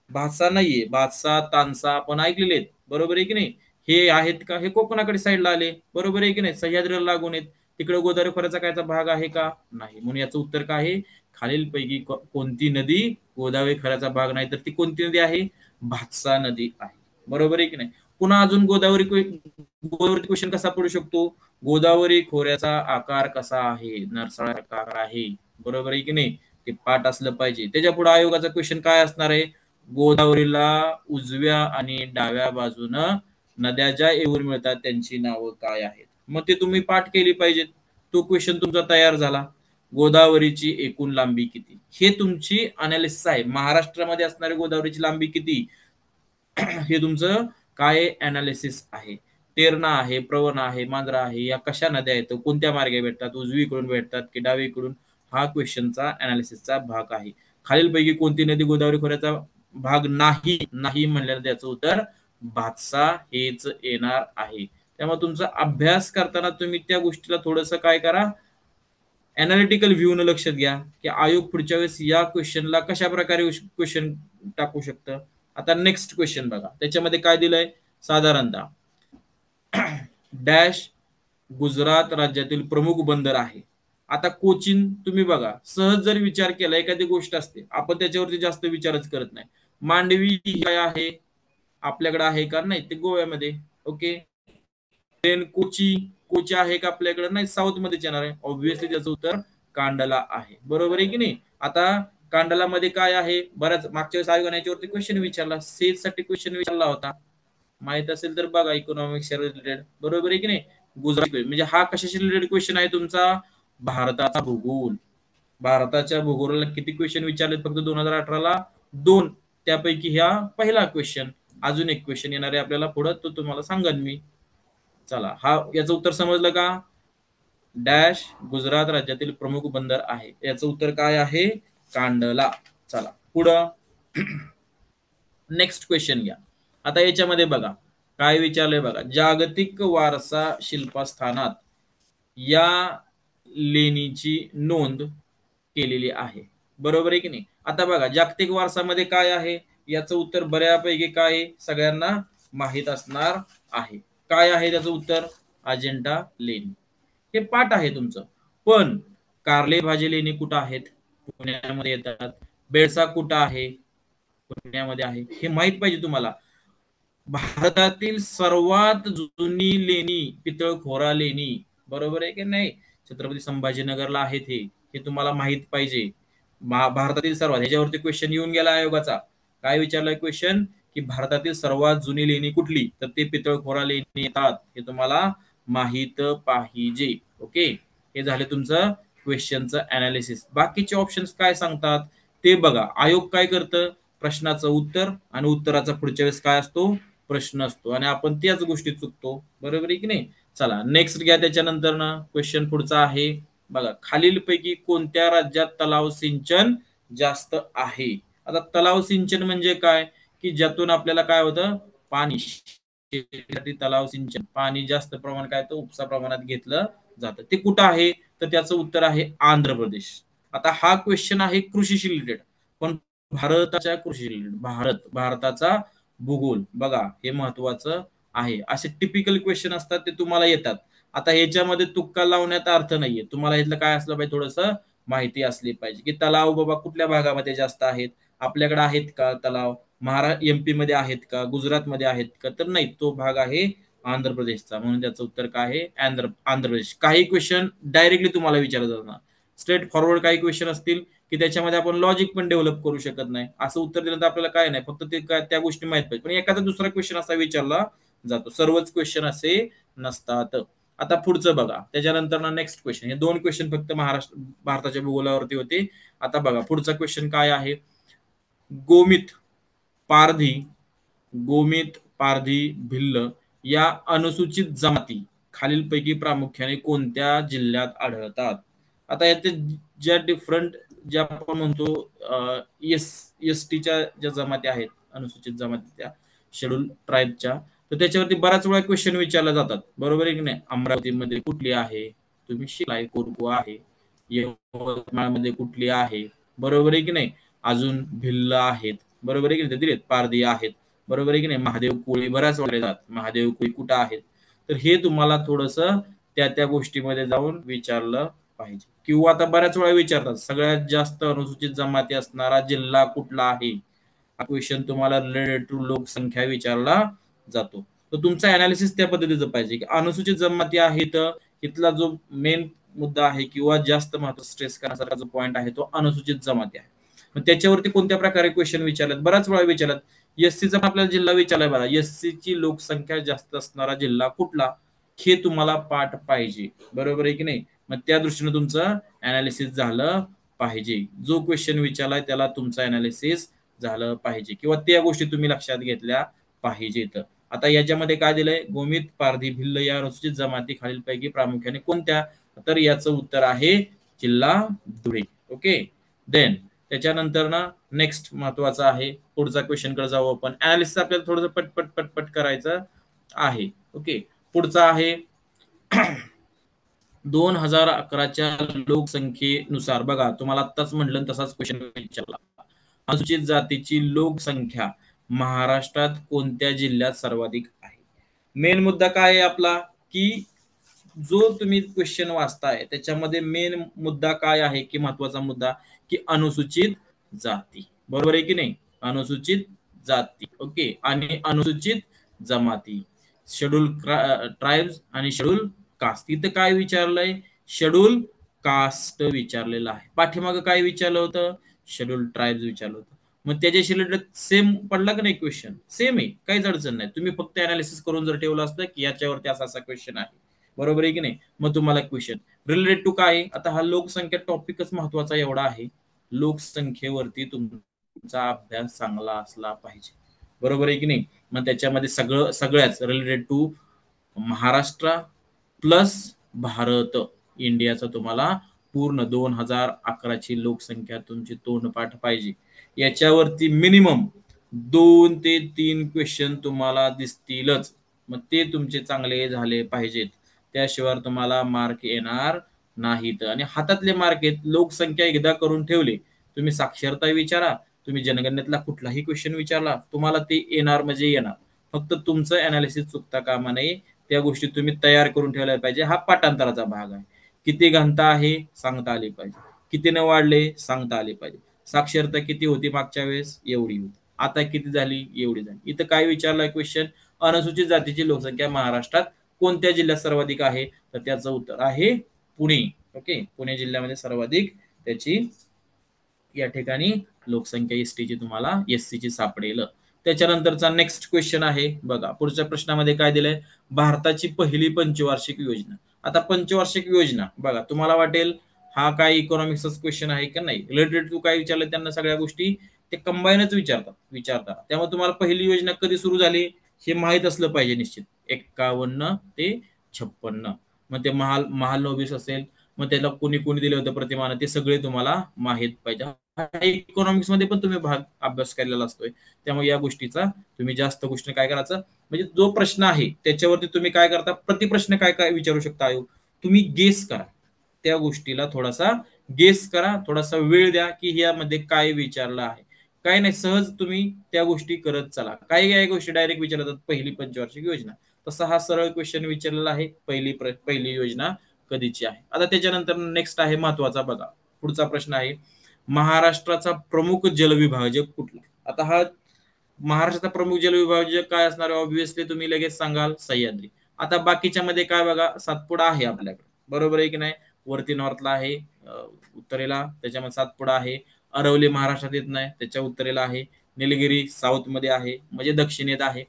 भातसा नाहीये. भातसा, तानसा आपण ऐकलेले आहेत. बरोबर आहे की नाही? हे आहेत का? हे कोकणाकडे साईडला आले, बरोबर आहे की नाही? सह्याद्रीला लागून आहेत. तिकडे गोदावरी खोऱ्याचा कायचा भाग आहे का? नाही. म्हणून याचं उत्तर काय आहे? खालीलपैकी कोणती नदी गोदावरी खोऱ्याचा भाग नाही, तर ती कोणती नदी आहे? भातसा नदी आहे, बरोबर आहे की नाही? पुन्हा अजून गोदावरी क्वेश्चन कसा पडू शकतो? गोदावरी खोऱ्याचा आकार कसा आहे? नरसाळासारखा आकार आहे, बरोबर आहे की नाही? ते पाठ असलं पाहिजे. त्याच्या पुढे आयोगाचा क्वेश्चन काय असणार आहे? गोदावरीला उजव्या आणि डाव्या बाजूनं नद्या ज्या येऊन मिळतात त्यांची नावं काय आहेत? मग ते तुम्ही पाठ केली पाहिजेत. तो क्वेश्चन तुमचा तयार झाला. गोदावरीची एकूण लांबी किती? हे तुमची अनालिसिस आहे. महाराष्ट्रामध्ये असणारी गोदावरीची लांबी किती? हे तुमचं काय अनालिसिस आहे. तेरणा आहे, प्रवणा आहे, मांजरा आहे, या कशा नद्या आहेत, कोणत्या मार्गे भेटतात, उजवीकडून भेटतात की डावीकडून, हा क्वेश्चनचा अनालिसिसचा भाग आहे. खालीलपैकी कोणती नदी गोदावरी खोऱ्याचा भाग नाही? नाही म्हणल्यानं त्याचं उत्तर भातसा हेच येणार आहे. त्यामुळे तुमचा अभ्यास करताना तुम्ही त्या गोष्टीला थोडंसं काय करा, अनालिटिकल व्ह्यू न लक्षात घ्या की आयोग पुढच्या वेळेस या क्वेश्चनला कशा प्रकारे क्वेश्चन टाकू शकतं. आता नेक्स्ट क्वेश्चन बघा, त्याच्यामध्ये काय दिलंय? साधारणतः डॅश गुजरात राज्यातील प्रमुख बंदर आहे. आता कोचीन तुम्ही बघा, सहज जर विचार केला, एखादी गोष्ट असते आपण त्याच्यावरती जास्त विचारच करत नाही. मांडवी काय आहे? आपल्याकडे आहे का? नाही, ते गोव्यामध्ये. ओके. देन कोची आहे का आपल्याकडे? नाही, साऊथ मध्येच येणार आहे. ऑब्व्हियसली त्याचं उत्तर कांडला आहे, बरोबर आहे की नाही? आता कांडला मध्ये काय आहे? बऱ्याच मागच्या वेळेस आयोगाने याच्यावरती क्वेश्चन विचारला, सेज साठी क्वेश्चन विचारला होता. माहित असेल तर बघा, इकॉनॉमिक्स रिलेटेड, बरोबर आहे की नाही? गुजरात म्हणजे हा कशाशी रिलेटेड क्वेश्चन आहे तुमचा? भारताचा भूगोल. भारताच्या भूगोलाला किती क्वेश्चन विचारले? फक्त 2018ला 2. त्यापैकी ह्या पहिला क्वेश्चन. अजून एक क्वेश्चन येणार आहे आपल्याला पुढे, तो तुम्हाला सांगन मी. चला, हा याचं उत्तर समजलं का? डॅश गुजरात राज्यातील प्रमुख बंदर आहे, याचं उत्तर काय आहे? कांडला. चला पुढं नेक्स्ट क्वेश्चन घ्या. आता याच्यामध्ये बघा काय विचारलंय बघा, जागतिक वारसा शिल्पस्थानात या लेणीची नोंद केलेली आहे, बरोबर आहे की नाही? आता बघा, जागतिक वारसामध्ये काय आहे? याचं उत्तर बऱ्यापैकी काय सगळ्यांना माहित असणार आहे. काय आहे त्याचं उत्तर? अजिंठा लेणी. हे पाठ आहे तुमचं. पण कारले भाजी लेणी कुठं आहेत? पुण्यामध्ये येतात. बेडसा कुठं आहे? पुण्यामध्ये आहे. हे माहित पाहिजे तुम्हाला. भारतातील सर्वात जुनी लेणी पितळखोरा लेणी, बरोबर आहे की नाही? छत्रपती संभाजीनगरला आहेत. हे तुम्हाला माहित पाहिजे. भारतातील सर्वात, ह्याच्यावरती क्वेश्चन येऊन गेला आयोगाचा. काय विचारलाय क्वेश्चन? की भारतातील सर्वात जुनी लेणी कुठली? तर ते पितळखोरा लेणी येतात. हे तुम्हाला माहित पाहिजे. ओके, हे झाले तुमचं क्वेश्चनचं अनालिसिस. बाकीचे ऑप्शन्स काय सांगतात ते बघा. आयोग काय करतं? प्रश्नाचं उत्तर आणि उत्तराचा पुढच्या वेळेस काय असतो? प्रश्न असतो, आणि आपण त्याच गोष्टी चुकतो, बरोबर आहे की नाही? चला नेक्स्ट घ्या. त्याच्यानंतर ना क्वेश्चन पुढचा आहे बघा, खालीलपैकी कोणत्या राज्यात तलाव सिंचन जास्त आहे? आता तलाव सिंचन म्हणजे काय? की ज्यातून आपल्याला काय होतं? पाणी, तलाव सिंचन, पाणी जास्त प्रमाणात काय तर उपसा प्रमाणात घेतलं जातं. ते कुठं आहे? तर त्याचं उत्तर आहे आंध्र प्रदेश. आता हा क्वेश्चन आहे कृषीशी रिलेटेड, पण भारताच्या कृषी रिलेटेड, भारताचा भूगोल बघा, हे महत्वाचं आहे. असे टिपिकल क्वेश्चन असतात, ते तुम्हाला येतात. आता ह्याच्यामध्ये तुक्का लावण्यात अर्थ नाहीये. तुम्हाला ह्यातलं काय असलं पाहिजे? थोडंसं माहिती असली पाहिजे की तलाव बाबा कुठल्या भागामध्ये जास्त आहेत, आपल्याकडे आहेत का तलाव? एमपी मध्ये आहेत का? गुजरात मध्ये आहेत का? तर नाही, तो भाग आहे आंध्र प्रदेशचा. म्हणून त्याचं उत्तर काय आहे? आंध्र प्रदेश. काही क्वेश्चन डायरेक्टली तुम्हाला विचारलं जाणार, स्ट्रेट फॉरवर्ड काही क्वेश्चन असतील की त्याच्यामध्ये आपण लॉजिक पण डेव्हलप करू शकत नाही. असं उत्तर दिलं तर आपल्याला काय नाही, फक्त ते त्या गोष्टी माहित पाहिजे. पण एखादा दुसरा क्वेश्चन असा विचारला जातो, सर्वच क्वेश्चन असे नसतात. आता पुढचं बघा. त्याच्यानंतर ना नेक्स्ट क्वेश्चन, हे 2 क्वेश्चन फक्त भारताच्या भूगोलावरती होते. आता बघा पुढचा क्वेश्चन काय आहे? गोमित पारधी, भिल्ल या अनुसूचित जमाती खालीलपैकी प्रामुख्याने कोणत्या जिल्ह्यात आढळतात? आता याचे ज्या डिफरंट, ज्या आपण म्हणतो एस टीच्या ज्या जमाती आहेत, अनुसूचित जमाती, त्या शेड्यूल ट्राईबच्या, तर त्याच्यावरती बराच वेळा क्वेश्चन विचारले जातात, बरोबर आहे की नाही? अमरावतीमध्ये कुठली आहे? तुम्ही शिलाय कोरकू आहे. यवतमाळमध्ये कुठली आहे? बरोबर आहे की नाही? अजून भिल्ल आहेत, बरोबर आहे की नाही? दिलेत पारधी आहेत. बरोबर आहे की नाही. महादेव कोळी बऱ्याच वेळेला महादेव कोळी कुठं आहेत, तर हे तुम्हाला थोडंसं त्या त्या गोष्टीमध्ये जाऊन विचारलं पाहिजे. किंवा आता बऱ्याच वेळा विचारतात सगळ्यात जास्त अनुसूचित जमाती असणारा जिल्हा कुठला आहे, हा क्वेश्चन तुम्हाला रिलेटेड टू लोकसंख्या विचारला जातो. तर तुमचा अनालिसिस त्या पद्धतीचं पाहिजे की अनुसूचित जमाती आहेत, इथला जो मेन मुद्दा आहे किंवा जास्त महत्व स्ट्रेस करण्यासारखा जो पॉईंट आहे तो अनुसूचित जमाती आहे. मग त्याच्यावरती कोणत्या प्रकारे क्वेश्चन विचारतात, बऱ्याच वेळा विचारतात. एससीचा आपल्याला जिल्हा विचारलाय बघा, एससी ची लोकसंख्या जास्त असणारा जिल्हा कुठला, हे तुम्हाला पाठ पाहिजे. बरोबर आहे की नाही. मग त्या दृष्टीने तुमचं अनालिसिस झालं पाहिजे. जो क्वेश्चन विचारलाय त्याला तुमचं अनालिसिस झालं पाहिजे किंवा त्या गोष्टी तुम्ही लक्षात घेतल्या पाहिजेत. आता याच्यामध्ये काय दिलंय, गोमित, पारधी, भिल्ल या अनुसूचित जमाती खालीलपैकी प्रामुख्याने कोणत्या, तर याचं उत्तर आहे जिल्हा धुळे. ओके. देन त्याच्यानंतर ना नेक्स्ट महत्वाचं आहे, पुढचा क्वेश्चन कडे जाऊ आपण. अनालिसिस आपल्याला थोडंसं पटपट पटपट करायचं आहे. ओके. पुढचा आहे 2011च्या लोकसंख्येनुसार बघा, तुम्हाला आत्ताच म्हटलं तसाच क्वेश्चन विचारला. अनुसूचित जातीची लोकसंख्या महाराष्ट्रात कोणत्या जिल्ह्यात सर्वाधिक आहे. मेन मुद्दा काय आहे आपला, की जो तुम्ही क्वेश्चन वाचताय त्याच्यामध्ये मेन मुद्दा काय आहे, की महत्वाचा मुद्दा, की अनुसूचित जाती. बरोबर आहे की नाही. अनुसूचित जाती. ओके. आणि अनुसूचित जमाती, शेड्यूल ट्राईब्स आणि शेड्यूल कास्ट. इथं काय विचारलंय, शेड्यूल कास्ट विचारलेलं आहे. पाठीमागं काय विचारलं होतं, शेड्यूल ट्राईब्स विचारलं होतं. मग त्याच्याशी रिलेटेड सेम पडला का नाही क्वेश्चन, सेम आहे, काहीच अडचण नाही. तुम्ही फक्त अनालिसिस करून जर ठेवलं असतं की याच्यावरती असा असा क्वेश्चन आहे, बरोबर आहे की नाही, मग तुम्हाला क्वेश्चन रिलेटेड टू काय. आता हा लोकसंख्या टॉपिकच महत्वाचा एवढा आहे, लोकसंख्येवरती तुमचा अभ्यास चांगला असला पाहिजे. बरोबर आहे की नाही. मग त्याच्यामध्ये सगळ्याच related to Maharashtra plus Bharat, इंडियाचा तुम्हाला पूर्ण 2011ची लोकसंख्या तुमची तोंडपाठ पाहिजे. याच्यावरती मिनिमम 2 ते 3 क्वेश्चन तुम्हाला दिसतीलच. मग ते तुमचे चांगले झाले पाहिजेत, त्याशिवाय तुम्हाला मार्क येणार नाहीत. आणि हातातले मार्क आहेत. लोकसंख्या एकदा करून ठेवले, तुम्ही साक्षरता विचारा, तुम्ही जनगणनेतला कुठलाही क्वेश्चन विचारला, तुम्हाला ते येणार म्हणजे येणार. फक्त तुमचं अनालिसिस चुकता कामा नये. त्या गोष्टी तुम्ही तयार करून ठेवल्या पाहिजे. हा पाठांतराचा भाग आहे. किती घनता आहे सांगता आली पाहिजे, कितीने वाढले सांगता आले पाहिजे. साक्षरता किती होती मागच्या वेळेस, एवढी होती, आता किती झाली, एवढी झाली. इथं काय विचारलाय क्वेश्चन, अनुसूचित जातीची लोकसंख्या महाराष्ट्रात कोणत्या जिल्ह्यात सर्वाधिक आहे, तर त्याचं उत्तर आहे पुणे. ओके. पुणे जिल्ह्यामध्ये सर्वाधिक त्याची या ठिकाणी लोकसंख्या एसटीची तुम्हाला एससीची सापडेल. त्याच्यानंतरचा नेक्स्ट क्वेश्चन आहे बघा, पुढच्या प्रश्नामध्ये काय दिलंय, भारताची पहिली पंचवार्षिक योजना. आता पंचवार्षिक योजना बघा, तुम्हाला वाटेल हा काय इकॉनॉमिक्सचा क्वेश्चन आहे का, नाही. रिलेटेड टू काय विचारलं त्यांना सगळ्या गोष्टी ते कंबाईनच विचारतात. त्यामुळे तुम्हाला पहिली योजना कधी सुरू झाली हे माहित असलं पाहिजे निश्चित. 51 ते 56. मग ते महाल नोबिस असेल, मग त्याला कोणी कोणी दिले होते प्रतिमान, ते सगळे तुम्हाला माहित पाहिजे. इकॉनॉमिक्स मध्ये पण तुम्ही भाग अभ्यास केलेला असतोय, त्यामुळे या गोष्टीचा तुम्ही जास्त गोष्टी काय करायचं, म्हणजे जो प्रश्न आहे त्याच्यावरती तुम्ही काय करता, प्रतिप्रश्न काय काय विचारू शकता, तुम्ही गेस करा. त्या गोष्टीला थोडासा गेस करा, थोडासा वेळ द्या की यामध्ये काय विचारलं आहे. काय नाही, सहज तुम्ही त्या गोष्टी करत चला. काही काही गोष्टी डायरेक्ट विचारतात, पहिली पंचवार्षिक योजना, तसा हा सरळ क्वेश्चन विचारलेला आहे, पहिली योजना कधीची आहे. आता त्याच्यानंतर नेक्स्ट आहे महत्वाचा बघा, पुढचा प्रश्न आहे, महाराष्ट्राचा प्रमुख जलविभाजक कुठला. आता हा महाराष्ट्राचा प्रमुख जलविभाजक काय असणार, ऑब्विसली तुम्ही लगेच सांगाल सह्याद्री. आता बाकीच्या मध्ये काय बघा, सातपुडा आहे आपल्याकडे, बरोबर आहे की नाही. वरती नॉर्थला आहे, उत्तरेला त्याच्यामध्ये सातपुडा आहे. अरवली महाराष्ट्रात येत नाही, त्याच्या उत्तरेला आहे. निलगिरी साऊथ मध्ये आहे, म्हणजे दक्षिणेत आहे.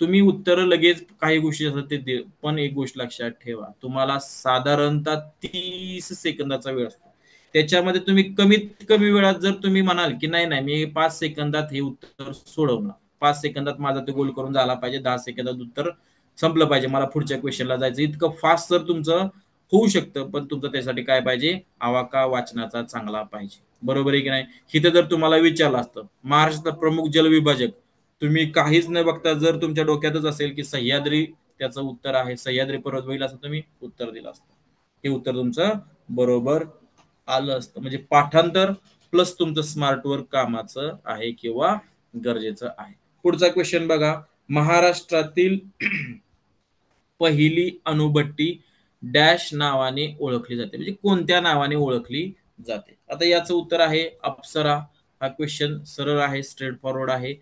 तुम्ही उत्तर लगेच काही गोष्टी असतात ते पण एक गोष्ट लक्षात ठेवा, तुम्हाला साधारणतः 30 सेकंदाचा वेळ असतो. त्याच्यामध्ये तुम्ही कमीत कमी वेळात जर तुम्ही म्हणाल की नाही नाही मी 5 सेकंदात हे उत्तर सोडवणार, 5 सेकंदात माझा ते गोल करून झाला पाहिजे, 10 सेकंदात उत्तर संपलं पाहिजे, मला पुढच्या क्वेश्चनला जायचं, इतकं फास्ट जर तुमचं होऊ शकतं, पण तुमचं त्यासाठी काय पाहिजे, आवाका वाचनाचा चांगला पाहिजे. बरोबर आहे की नाही. इथं जर तुम्हाला विचारलं असतं महाराष्ट्राचा प्रमुख जलविभाजक, तुम्ही काहीच न बघता जर तुमच्या डोक्यातच असेल की सह्याद्री त्याचं उत्तर आहे, सह्याद्री पर्वत होईल, असं तुम्ही उत्तर दिलं असतं, हे उत्तर तुमचं बरोबर आलं असतं. म्हणजे पाठांतर प्लस तुमचं स्मार्ट वर्क कामाचं आहे किंवा गरजेचं आहे. पुढचा क्वेश्चन बघा, महाराष्ट्रातील पहिली अणुभट्टी डॅश नावाने ओळखली जाते, म्हणजे कोणत्या नावाने ओळखली जाते. आता याचं उत्तर आहे अप्सरा. हा क्वेश्चन सरळ आहे, स्ट्रेट फॉरवर्ड आहे,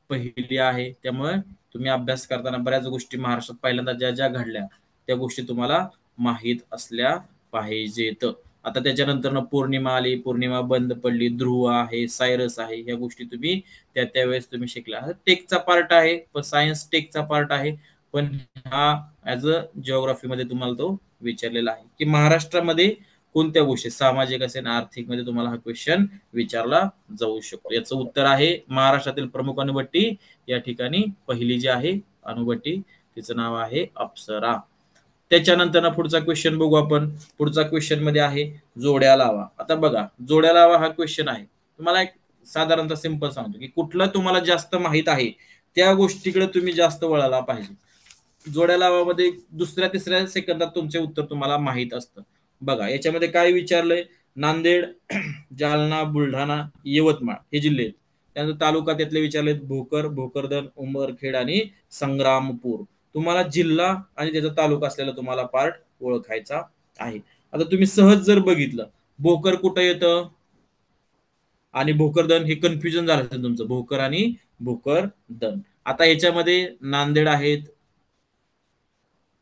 पहिली आहे. त्यामुळे तुम्ही अभ्यास करताना बऱ्याच गोष्टी महाराष्ट्रात पहिल्यांदा ज्या ज्या घडल्या त्या गोष्टी तुम्हाला माहीत असल्या पाहिजेत. आता त्याच्यानंतर पौर्णिमा आली, पौर्णिमा बंद पडली, ध्रुव आहे, सायरस आहे, या गोष्टी तुम्ही त्यावेळेस तुम्ही शिकला. टेकचा पार्ट आहे, पण सायन्स टेकचा पार्ट आहे, पण हा ऍज अ जिओग्राफी मध्ये तुम्हाला तो विचारलेला आहे की महाराष्ट्रामध्ये कोणत्या गोष्टी सामाजिक असेल आर्थिक मध्ये तुम्हाला हा क्वेश्चन विचारला जाऊ शकतो. याचं उत्तर आहे महाराष्ट्रातील प्रमुख अणुभट्टी या ठिकाणी पहिली जी आहे अणुभट्टी तिचं नाव आहे अप्सरा. त्याच्यानंतर पुढचा क्वेश्चन बघू आपण. पुढचा क्वेश्चन मध्ये आहे जोड्या लावा. आता बघा, जोड्या लावा हा क्वेश्चन आहे, तुम्हाला एक साधारणतः सिंपल सांगतो की कुठलं तुम्हाला जास्त माहित आहे त्या गोष्टीकडे तुम्ही जास्त वळाला पाहिजे. जोड्या लावामध्ये दुसऱ्या तिसऱ्या सेकंदात तुमचे उत्तर तुम्हाला माहित असतं. बघा याच्यामध्ये काय विचारलंय, नांदेड, जालना, बुलढाणा, यवतमाळ हे जिल्हे. त्यानंतर तालुका त्यातले विचारलेत भोकर, भोकरदन, उमरखेड आणि संग्रामपूर. तुम्हाला जिल्हा आणि त्याचा तालुका असलेला तुम्हाला पार्ट ओळखायचा आहे. आता तुम्ही सहज जर बघितलं भोकर कुठं येतं आणि भोकरदन, हे कन्फ्युजन झालं असेल तुमचं, भोकर आणि भोकरदन. आता याच्यामध्ये नांदेड आहेत,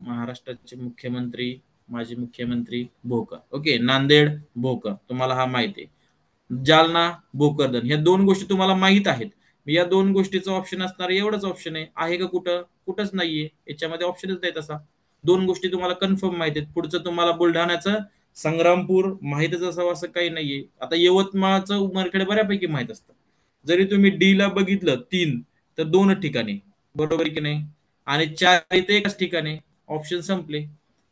महाराष्ट्राचे मुख्यमंत्री, माजी मुख्यमंत्री भोकर. ओके, नांदेड भोकर तुम्हाला हा माहिती आहे. जालना भोकरदन, ह्या दोन गोष्टी तुम्हाला माहित आहेत. या दोन गोष्टीचा ऑप्शन असणार एवढंच ऑप्शन आहे का कुठं? कुठंच नाहीये, याच्यामध्ये ऑप्शनच नाही तसा. दोन गोष्टी तुम्हाला कन्फर्म माहित आहेत. पुढचं तुम्हाला बुलढाण्याचं संग्रामपूर माहितच असावं असं काही नाहीये. आता यवतमाळचं उमरखेड बऱ्यापैकी माहित असतं. जरी तुम्ही डी ला बघितलं 3 तर 2 ठिकाणी, बरोबर की नाही, आणि 4 इथे एकाच ठिकाणी, ऑप्शन संपले.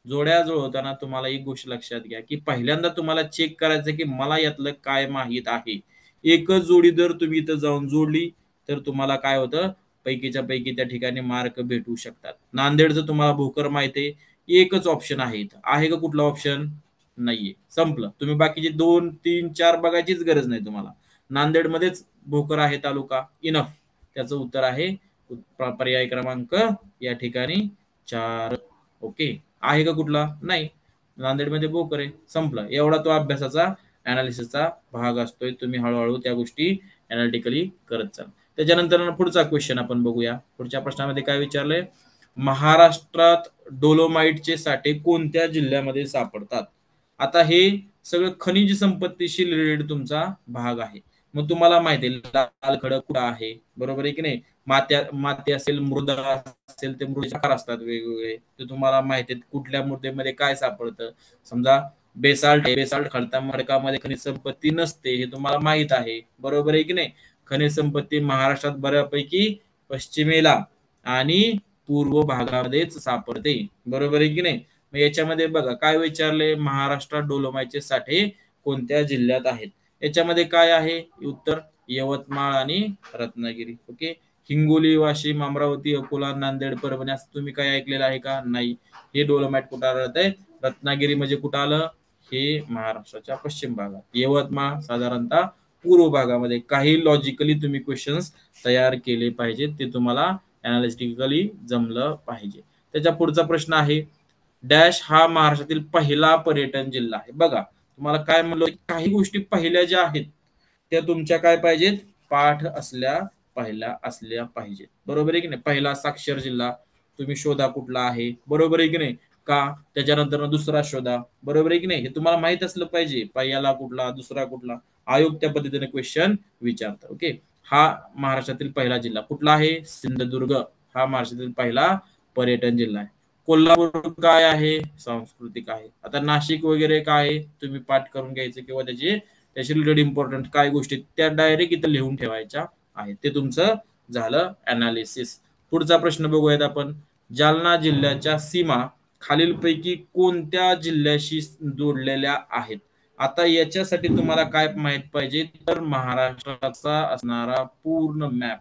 जोड्या जुळवताना तुम्हाला एक गोष्ट लक्षात घ्या की पहिल्यांदा तुम्हाला चेक करायचं की मला यातलं काय माहित आहे. एकच जोडी जर तुम्ही इथं जाऊन जोडली तर तुम्हाला काय होतं, पैकीच्या पैकी त्या ठिकाणी मार्क भेटू शकतात. नांदेडचं तुम्हाला भोकर माहिती आहे, एकच ऑप्शन आहे इथं, आहे का कुठला ऑप्शन? नाहीये, संपलं. तुम्ही बाकीचे 2 3 4 बघायचीच गरज नाही तुम्हाला. नांदेडमध्येच भोकर आहे तालुका, इनफ. त्याचं उत्तर आहे पर्याय क्रमांक या ठिकाणी 4. ओके, आहे का कुठला? नाही, नांदेडमध्ये भोकर आहे, संपलं. एवढा तो अभ्यासाचा अनालिसिसचा भाग असतोय. तुम्ही हळूहळू त्या गोष्टी अनालिटिकली करत चाल. त्याच्यानंतर पुढचा क्वेश्चन आपण बघूया. पुढच्या प्रश्नामध्ये काय विचारलंय, महाराष्ट्रात डोलोमाइटचे साठे कोणत्या जिल्ह्यामध्ये सापडतात? आता हे सगळं खनिज संपत्तीशी रिलेटेड तुमचा भाग आहे. मग तुम्हाला माहिती आहे लाल खडक कुठं आहे, बरोबर आहे की नाही. माती असेल, मृदा असेल, ते मृदेचे प्रकार असतात वेगवेगळे, ते तुम्हाला माहिती आहेत. कुठल्या मृदेमध्ये काय सापडतं, समजा बेसाल्ट आहे, बेसाल्ट खडकामध्ये खनिज संपत्ती नसते, हे तुम्हाला माहित आहे, बरोबर आहे की नाही. खनिज संपत्ती महाराष्ट्रात बऱ्यापैकी पश्चिमेला आणि पूर्व भागामध्येच सापडते, बरोबर आहे की नाही. मग याच्यामध्ये बघा काय विचारले, महाराष्ट्रात डोलोमाइटचे साठे कोणत्या जिल्ह्यात आहेत. याच्यामध्ये काय आहे उत्तर, यवतमाळ आणि रत्नागिरी. ओके, हिंगोली, वाशिम, अमरावती, अकोला, नांदेड, परभणी असं तुम्ही काय ऐकलेलं आहे का? नाही. हे डोलोमाइट कुठं आढळत आहे? रत्नागिरी म्हणजे कुठं आलं? हे महाराष्ट्राच्या पश्चिम भागात. यवतमाळ साधारणतः पूर्व भागामध्ये. काही लॉजिकली तुम्ही क्वेश्चन्स तयार केले पाहिजेत, ते तुम्हाला अनालिटिकली जमलं पाहिजे. त्याच्या पुढचा प्रश्न आहे, डॅश हा महाराष्ट्रातील पहिला पर्यटन जिल्हा आहे. बघा तुम्हाला काय म्हणलं, काही गोष्टी पहिल्या ज्या आहेत त्या तुमच्या काय पाहिजेत, पाठ असल्या पाहिजेत, बरोबर आहे की नाही. पहिला साक्षर जिल्हा तुम्ही शोधा कुठला आहे, बरोबर आहे की नाही. का, त्याच्यानंतर दुसरा शोधा, बरोबर आहे की नाही. हे तुम्हाला माहित असलं पाहिजे, पहिला कुठला, दुसरा कुठला. आयोग त्या पद्धतीने क्वेश्चन विचारतात. ओके, हा महाराष्ट्रातील पहिला जिल्हा कुठला आहे? सिंधुदुर्ग हा महाराष्ट्रातील पहिला पर्यटन जिल्हा आहे. कोल्हापूर काय आहे? सांस्कृतिक आहे. आता नाशिक वगैरे काय आहे तुम्ही पाठ करून घ्यायचं, किंवा त्याची रिलेटेड इम्पॉर्टंट काय गोष्टी त्या डायरेक्ट इथं लिहून ठेवायच्या आहेत. ते तुमचं झालं अनालिसिस. पुढचा प्रश्न बघूयात आपण, जालना जिल्ह्याच्या सीमा खालीलपैकी कोणत्या जिल्ह्याशी जोडलेल्या आहेत? आता याच्यासाठी तुम्हाला काय माहित पाहिजे, तर महाराष्ट्राचा असणारा पूर्ण मॅप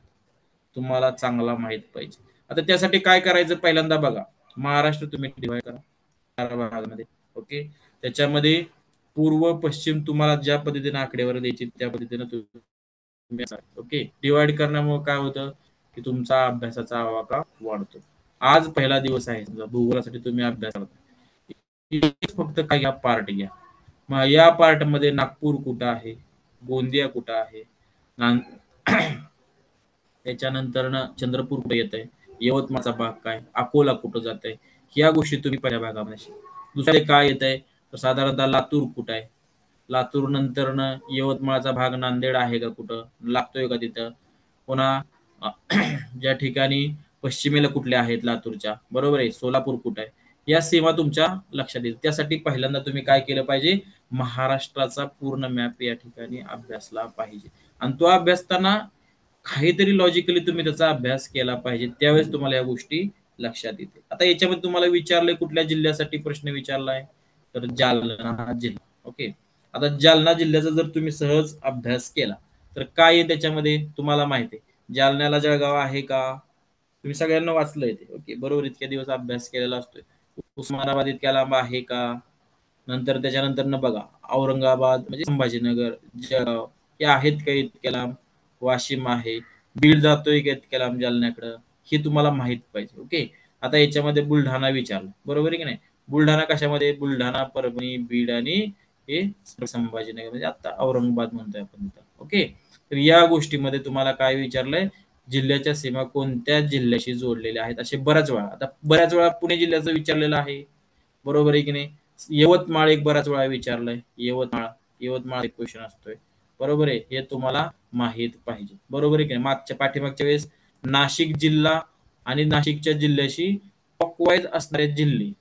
तुम्हाला चांगला माहित पाहिजे. आता त्यासाठी काय करायचं, पहिल्यांदा बघा महाराष्ट्र तुम्ही डिवाइड करा 4 भागामध्ये. ओके, त्याच्यामध्ये पूर्व पश्चिम तुम्हाला ज्या पद्धतीने आकडेवारी द्यायची त्या पद्धतीने तुम्ही, ओके, डिवाइड करण्यामुळे काय होतं, की तुमचा अभ्यासाचा आवाका वाढतो. आज पहिला दिवस आहे, समजा भूगोलासाठी तुम्ही अभ्यास करता, फक्त काही पार्ट घ्या. मग या पार्ट मध्ये नागपूर कुठं आहे, गोंदिया कुठं आहे, त्याच्यानंतर ना चंद्रपूर कुठे येत आहे, यवतमाळचा भाग काय, अकोला कुठं जात आहे, या गोष्टी तुम्ही पहिल्या भागामध्ये दुसरे काय येत आहे, तर साधारणतः लातूर कुठं आहे, लातूर नंतर न यवतमाळचा भाग नांदेड आहे का, कुठं लागतोय का तिथं, पुन्हा ज्या ठिकाणी पश्चिमेला कुठल्या आहेत लातूरच्या, बरोबर आहे, सोलापूर कुठं आहे, या सीमा तुमच्या लक्षात येईल. त्यासाठी पहिल्यांदा तुम्ही काय केलं पाहिजे, महाराष्ट्राचा पूर्ण मॅप या ठिकाणी अभ्यासला पाहिजे. आणि तो अभ्यासताना काहीतरी लॉजिकली तुम्ही त्याचा अभ्यास केला पाहिजे, त्यावेळेस तुम्हाला या गोष्टी लक्षात येते. आता याच्यामध्ये तुम्हाला विचारलंय कुठल्या जिल्ह्यासाठी प्रश्न विचारलाय, तर जालना जिल्हा. ओके, आता जालना जिल्ह्याचा जर तुम्ही सहज अभ्यास केला तर काय आहे त्याच्यामध्ये तुम्हाला माहिती आहे, जालन्याला जळगाव आहे का, तुम्ही सगळ्यांना वाचलंय ते. ओके, बरोबर, इतक्या दिवस अभ्यास केलेला असतोय. उस्मानाबाद इतक्या लांब आहे का, नंतर त्याच्यानंतर न बघा औरंगाबाद म्हणजे संभाजीनगर, जळगाव हे आहेत का इतक्या लांब, वाशिम आहे, बीड जातोय का इतक्या लांब जालन्याकडं, हे तुम्हाला माहित पाहिजे. ओके, आता याच्यामध्ये बुलढाणा विचारलं, बरोबर आहे की नाही, बुलढाणा कशामध्ये, बुलढाणा, परभणी, बीड आणि हे संभाजीनगर म्हणजे आता औरंगाबाद म्हणतोय आपण तिथं. ओके, तर या गोष्टीमध्ये तुम्हाला काय विचारलंय, जिल्ह्याच्या सीमा कोणत्या जिल्ह्याशी जोडलेल्या आहेत, असे बऱ्याच वेळा, आता बऱ्याच वेळा पुणे जिल्ह्याचं विचारलेलं आहे, बरोबर आहे की नाही, यवतमाळ एक बराच वेळा विचारलंय, यवतमाळ, यवतमाळ एक क्वेश्चन असतोय, बरोबर आहे, हे तुम्हाला माहित पाहिजे, बरोबर आहे की नाही. पाठीमागच्या वेळेस नाशिक जिल्हा आणि नाशिकच्या जिल्ह्याशी क्लॉकवाईज असणारे जिल्हे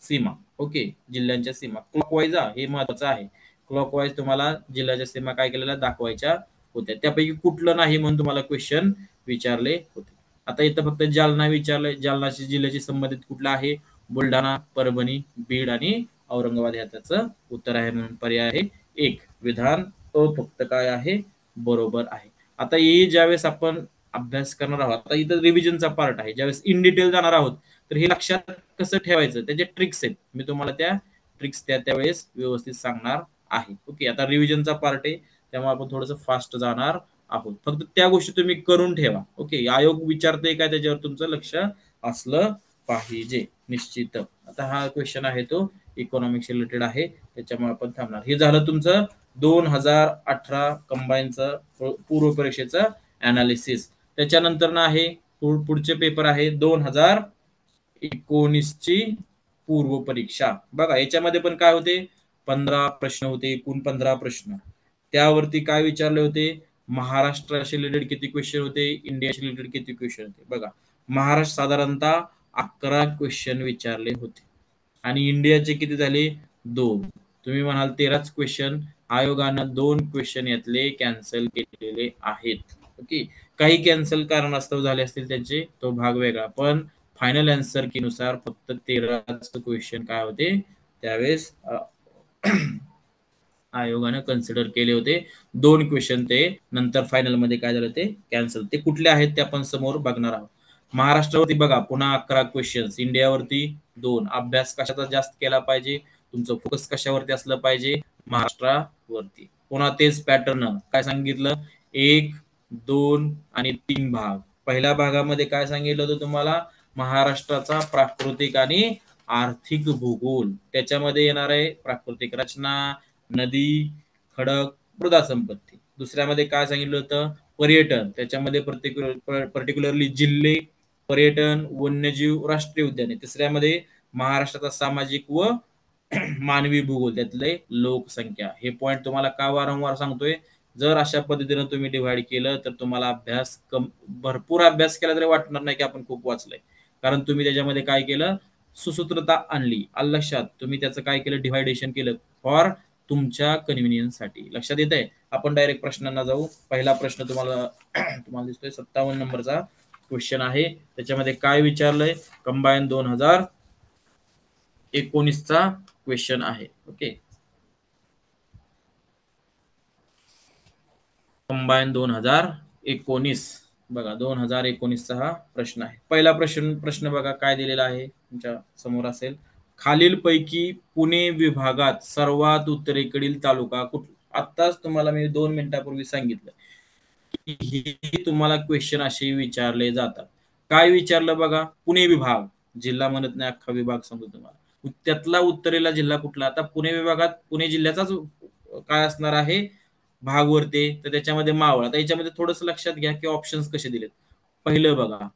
सीमा, ओके, जिल्ह्यांच्या सीमा क्लॉकवाईज, हे महत्वाचं आहे. क्लॉकवाईज तुम्हाला जिल्ह्याच्या सीमा काय केलेल्या दाखवायच्या होत्या, त्यापैकी कुठलं नाही म्हणून तुम्हाला क्वेश्चन विचारले होते. आता इथं फक्त जालना विचारलंय, जालना जिल्ह्याशी संबंधित कुठला आहे, बुलढाणा, परभणी, बीड आणि औरंगाबाद, हे त्याचं उत्तर आहे, म्हणून पर्याय आहे एक, विधान अ फक्त काय आहे, बरोबर आहे. आता हे ज्यावेळेस आपण अभ्यास करणार आहोत, आता इथं रिव्हिजनचा पार्ट आहे, ज्यावेळेस इन डिटेल जाणार आहोत, तर हे लक्षात कसं ठेवायचं, त्याचे ट्रिक्स आहेत, मी तुम्हाला त्या ट्रिक्स त्यावेळेस व्यवस्थित सांगणार आहे. ओके, आता रिव्हिजनचा पार्ट आहे, त्यामुळे आपण थोडंसं फास्ट जाणार आहोत, फक्त त्या गोष्टी तुम्ही करून ठेवा. ओके, आयोग विचारते काय, त्याच्यावर तुमचं लक्ष असलं पाहिजे निश्चित. आता हा क्वेश्चन आहे तो इकॉनॉमिक्स रिलेटेड आहे, त्याच्यामुळे आपण थांबणार. हे झालं तुमचं 2018 कंबाईनचं पूर्व परीक्षेचं अनालिसिस. त्याच्यानंतर ना आहे पुढचे पेपर आहे 2019 ची पूर्व परीक्षा. बघा याच्यामध्ये पण काय होते, 15 प्रश्न होते, एकूण 15 प्रश्न. त्यावरती काय विचारले होते, महाराष्ट्राशी रिलेटेड किती क्वेश्चन होते, इंडियाशी रिलेटेड किती क्वेश्चन होते. बघा महाराष्ट्र साधारणतः 11 क्वेश्चन विचारले होते आणि इंडियाचे किती झाले, 2. तुम्ही म्हणाल 13च क्वेश्चन, आयोगानं 2 क्वेश्चन यातले कॅन्सल केलेले आहेत. ओके, काही कॅन्सल कारणास्तव झाले असतील त्यांचे, तो भाग वेगळा, पण फायनल आन्सर की नुसार फक्त 13च क्वेश्चन काय होते त्यावेळेस आयोगाने कन्सिडर केले होते. 2 क्वेश्चन ते नंतर फायनल मध्ये काय झालं ते कॅन्सल. ते कुठले आहेत ते आपण समोर बघणार आहोत. महाराष्ट्रावरती बघा पुन्हा 11 क्वेश्चन्स, इंडियावरती 2. अभ्यास कशाचा जास्त केला पाहिजे, तुमचं फोकस कशावरती असलं पाहिजे, महाराष्ट्रावरती. पुन्हा तेच पॅटर्न काय सांगितलं, 1, 2 आणि 3 भाग. पहिल्या भागामध्ये काय सांगितलं होतं तुम्हाला, महाराष्ट्राचा प्राकृतिक आणि आर्थिक भूगोल, त्याच्यामध्ये येणार आहे प्राकृतिक रचना, नदी, खडक, मृदा संपत्ती. दुसऱ्यामध्ये काय सांगितलं होतं, पर्यटन, त्याच्यामध्ये पर्टिक्युलरली जिल्हे, पर्यटन, वन्यजीव, राष्ट्रीय उद्याने. तिसऱ्यामध्ये महाराष्ट्राचा सामाजिक व मानवी भूगोल, त्यातले लोकसंख्या. हे पॉइंट तुम्हाला का वारंवार सांगतोय, जर अशा पद्धतीने तुम्ही डिव्हाइड केलं तर तुम्हाला अभ्यास भरपूर अभ्यास केला तरी वाटणार नाही की आपण खूप वाचलंय, कारण तुम्ही त्याच्यामध्ये काय केलं, सुसूत्रता आणली. लक्षात, तुम्ही त्याचं काय केलं, डिव्हायडेशन केलं फॉर तुमच्या कन्व्हिनियन्स साठी. लक्षात येत आहे. आपण डायरेक्ट प्रश्नांना जाऊ. पहिला प्रश्न तुम्हाला तुम्हाला दिसतोय 57 नंबरचा क्वेश्चन आहे. त्याच्यामध्ये काय विचारलंय, कंबाईन 2019 चा क्वेश्चन आहे. ओके, कंबाईन 2019 बघा, 2019 चा हा प्रश्न आहे. पहिला प्रश्न बघा काय दिलेला आहे, तुमच्या समोर असेल, खालील पैकी पुणे विभागात सर्वात उत्तरेकडील तालुका कुठला. आत्ताच तुम्हाला मी 2 मिनिटापूर्वी सांगितलं हे तुम्हाला क्वेश्चन असे विचारले जातात. काय विचारलं बघा, पुणे विभाग, जिल्हा म्हणत नाही अख्खा विभाग सांगतो तुम्हाला. त्यातला उत्तरेला जिल्हा कुठला? आता पुणे विभागात पुणे जिल्ह्याचाच काय असणार आहे भाग वरते, तर त्याच्यामध्ये मावळ. आता याच्यामध्ये थोडंसं लक्षात घ्या की ऑप्शन्स कसे दिलेत. पहिलं बघा,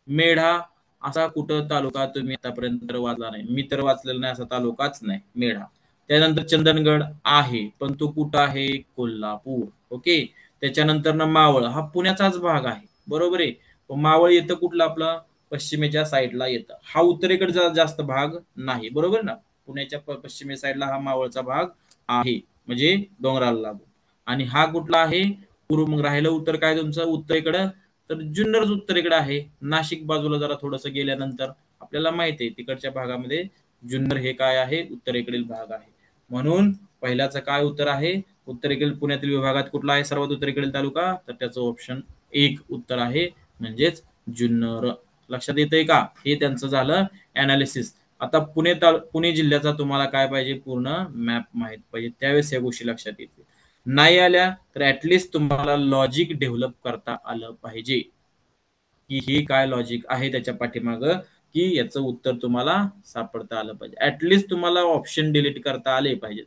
मेढा असा कुठं तालुका तुम्ही आतापर्यंत तर वाचला नाही, मी तर वाचलेला नाही असा तालुकाच नाही मेढा. त्यानंतर चंदनगड आहे, पण तो कुठं आहे? कोल्हापूर. ओके. त्याच्यानंतर ना मावळ हा पुण्याचाच भाग आहे, बरोबर आहे. पण मावळ येतं कुठलं आपलं? पश्चिमेच्या साईडला येतं. हा उत्तरेकडचा जास्त भाग नाही, बरोबर ना. पुण्याच्या पश्चिमे साईडला हा मावळचा भाग आहे, म्हणजे डोंगराला लागून. आणि हा कुठला आहे? पूर्व. मग राहिलं उत्तर काय तुमचं उत्तरेकडं, तर जुन्नरच उत्तरेकडे आहे. नाशिक बाजूला जरा थोडंसं गेल्यानंतर आपल्याला माहिती आहे तिकडच्या भागामध्ये जुन्नर हे काय आहे? उत्तरेकडील भाग आहे. म्हणून पहिल्याचं काय उत्तर आहे? उत्तरेकडील पुण्यातील विभागात कुठला आहे सर्वात उत्तरेकडील तालुका? तर त्याचं ऑप्शन 1 उत्तर आहे, म्हणजेच जुन्नर. लक्षात येतंय का? हे त्यांचं झालं अनालिसिस. आता पुणे जिल्ह्याचा तुम्हाला काय पाहिजे? पूर्ण मॅप माहित पाहिजे, त्यावेळेस या गोष्टी लक्षात येतील. नाही आल्या तर ऍटलिस्ट तुम्हाला लॉजिक डेव्हलप करता आलं पाहिजे, की हे काय लॉजिक आहे त्याच्या पाठीमागं, की याचं उत्तर तुम्हाला सापडता आलं पाहिजे. ऍटलिस्ट तुम्हाला ऑप्शन डिलीट करता आले पाहिजेत.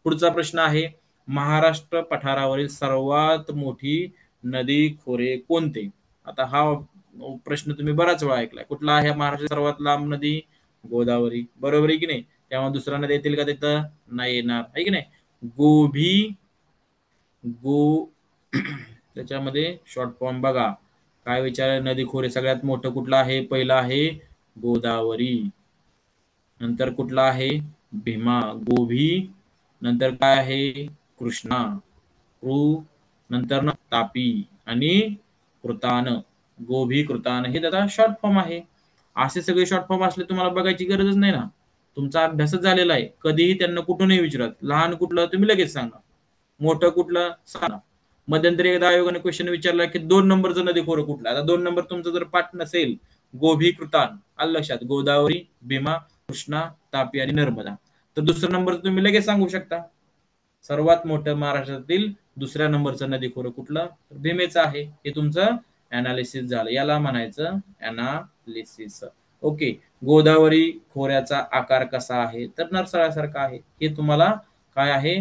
पुढचा प्रश्न आहे, महाराष्ट्र पठारावरील सर्वात मोठी नदी खोरे कोणते? आता हा प्रश्न तुम्ही बराच वेळा ऐकलाय. कुठला आहे महाराष्ट्राची सर्वात लांब नदी? गोदावरी. बरोबर आहे की नाही? तेव्हा दुसरा नदी येतील का तिथं? नाही येणार, आहे की नाही. गोभी गो त्याच्यामध्ये शॉर्ट फॉर्म बघा काय विचार. नदी खोरे सगळ्यात मोठं कुठलं आहे? पहिलं आहे गोदावरी. नंतर कुठला आहे? भीमा. गोभी. नंतर काय आहे? कृष्णा. कृ. नंतर ना तापी आणि कृतान. गोभी कृतान हे त्याचा शॉर्ट फॉर्म आहे. असे सगळे शॉर्ट फॉर्म असले तुम्हाला बघायची गरजच नाही ना, तुमचा अभ्यासच झालेला आहे. कधीही त्यांना कुठूनही विचारत, लहान कुठलं तुम्ही लगेच सांगा, मोठं कुठलं सांगा. मध्यंतरी एकदा आयोगाने क्वेश्चन विचारला की 2 नंबरचं नदी खोरं कुठलं? आता 2 नंबर तुमचं जर पाठ नसेल, गोभी कृतान आलं लक्षात, गोदावरी, भीमा, कृष्णा, तापी आणि नर्मदा. तर दुसरा नंबर तुम्ही लगेच सांगू शकता. सर्वात मोठं महाराष्ट्रातील दुसऱ्या नंबरचं नदी खोरं कुठलं? तर भीमेचं आहे. हे तुमचं अनालिसिस झालं, याला म्हणायचं अनालिसिस. ओके. गोदावरी खोऱ्याचा आकार कसा आहे? तर नरसाळ्यासारखा आहे. हे तुम्हाला काय आहे?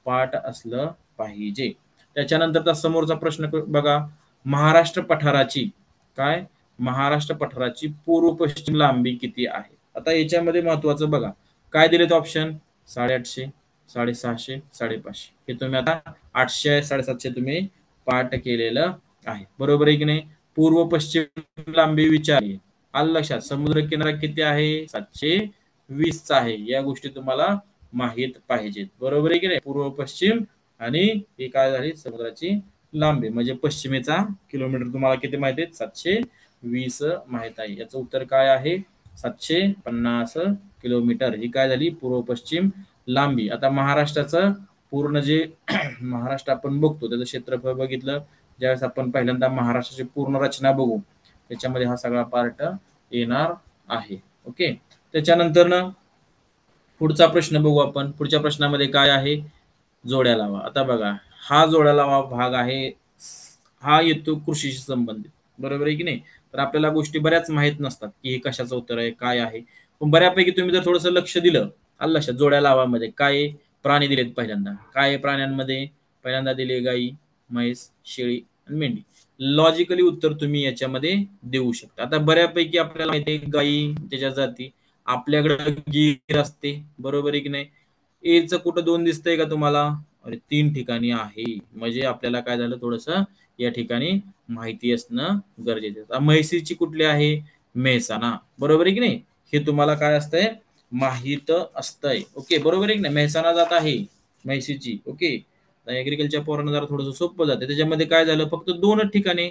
पाठ असलं पाहिजे. त्याच्यानंतरचा समोरचा प्रश्न बघा, महाराष्ट्र पठाराची काय? महाराष्ट्र पठाराची पूर्व पश्चिम लांबी किती आहे? आता याच्यामध्ये महत्वाचं बघा काय दिलेत ऑप्शन. 850, 650, 550. हे तुम्ही आता 800 750 तुम्ही पाठ केलेलं आहे, बरोबर आहे की नाही. पूर्व पश्चिम लांबी विचारली, आलं लक्षात. समुद्र किनारा किती आहे? 720 चा आहे. या गोष्टी तुम्हाला माहित पाहिजेत, बरोबर आहे की नाही. पूर्व पश्चिम आणि ही काय झाली? समुद्राची लांबी, म्हणजे पश्चिमेचा किलोमीटर तुम्हाला किती माहिती आहेत? 720 माहित आहे. याचं उत्तर काय आहे? 750 किलोमीटर. ही काय झाली? पूर्व पश्चिम लांबी. आता महाराष्ट्राचं पूर्ण जे महाराष्ट्र आपण बघतो त्याचं क्षेत्रफळ बघितलं, ज्यावेळेस आपण पहिल्यांदा महाराष्ट्राची पूर्ण रचना बघू त्याच्यामध्ये हा सगळा पार्ट येणार आहे. ओके. त्याच्यानंतर ना पुढचा प्रश्न बघू आपण. पुढच्या प्रश्नामध्ये काय आहे? जोड्या लावा. आता बघा हा जोड्या लावा भाग आहे, हा येतो कृषीशी संबंधित, बरोबर आहे की नाही. तर आपल्याला गोष्टी बऱ्याच माहित नसतात की हे कशाचं उत्तर आहे काय आहे. पण बऱ्यापैकी तुम्ही जर थोडंसं लक्ष दिलं, आलं लक्षात. जोड्या लावामध्ये काय प्राणी दिलेत पहिल्यांदा? काय प्राण्यांमध्ये पहिल्यांदा दिले? गाई, म्हैस, शेळी आणि मेंढी. लॉजिकली उत्तर तुम्ही याच्यामध्ये देऊ शकता. आता बऱ्यापैकी आपल्याला माहिती आहे गाई त्याच्या जाती, आपल्याकडे गीर असते, बरोबर आहे की नाही. एचं कुठं 2 दिसतंय का तुम्हाला? अरे 3 ठिकाणी आहे. म्हणजे आपल्याला काय झालं, थोडस या ठिकाणी माहिती असणं गरजेचं आहे. म्हैसीची कुठली आहे? मेहसाणा, बरोबर आहे की नाही. हे तुम्हाला काय असतंय? माहित असतंय. ओके, बरोबर आहे की नाही. मेहसाणा जात आहे म्हैसीची. ओके. ऍग्रिकल्चर पोरांना जरा थोडंसं सोपं जाते. त्याच्यामध्ये काय झालं, फक्त 2च ठिकाणी,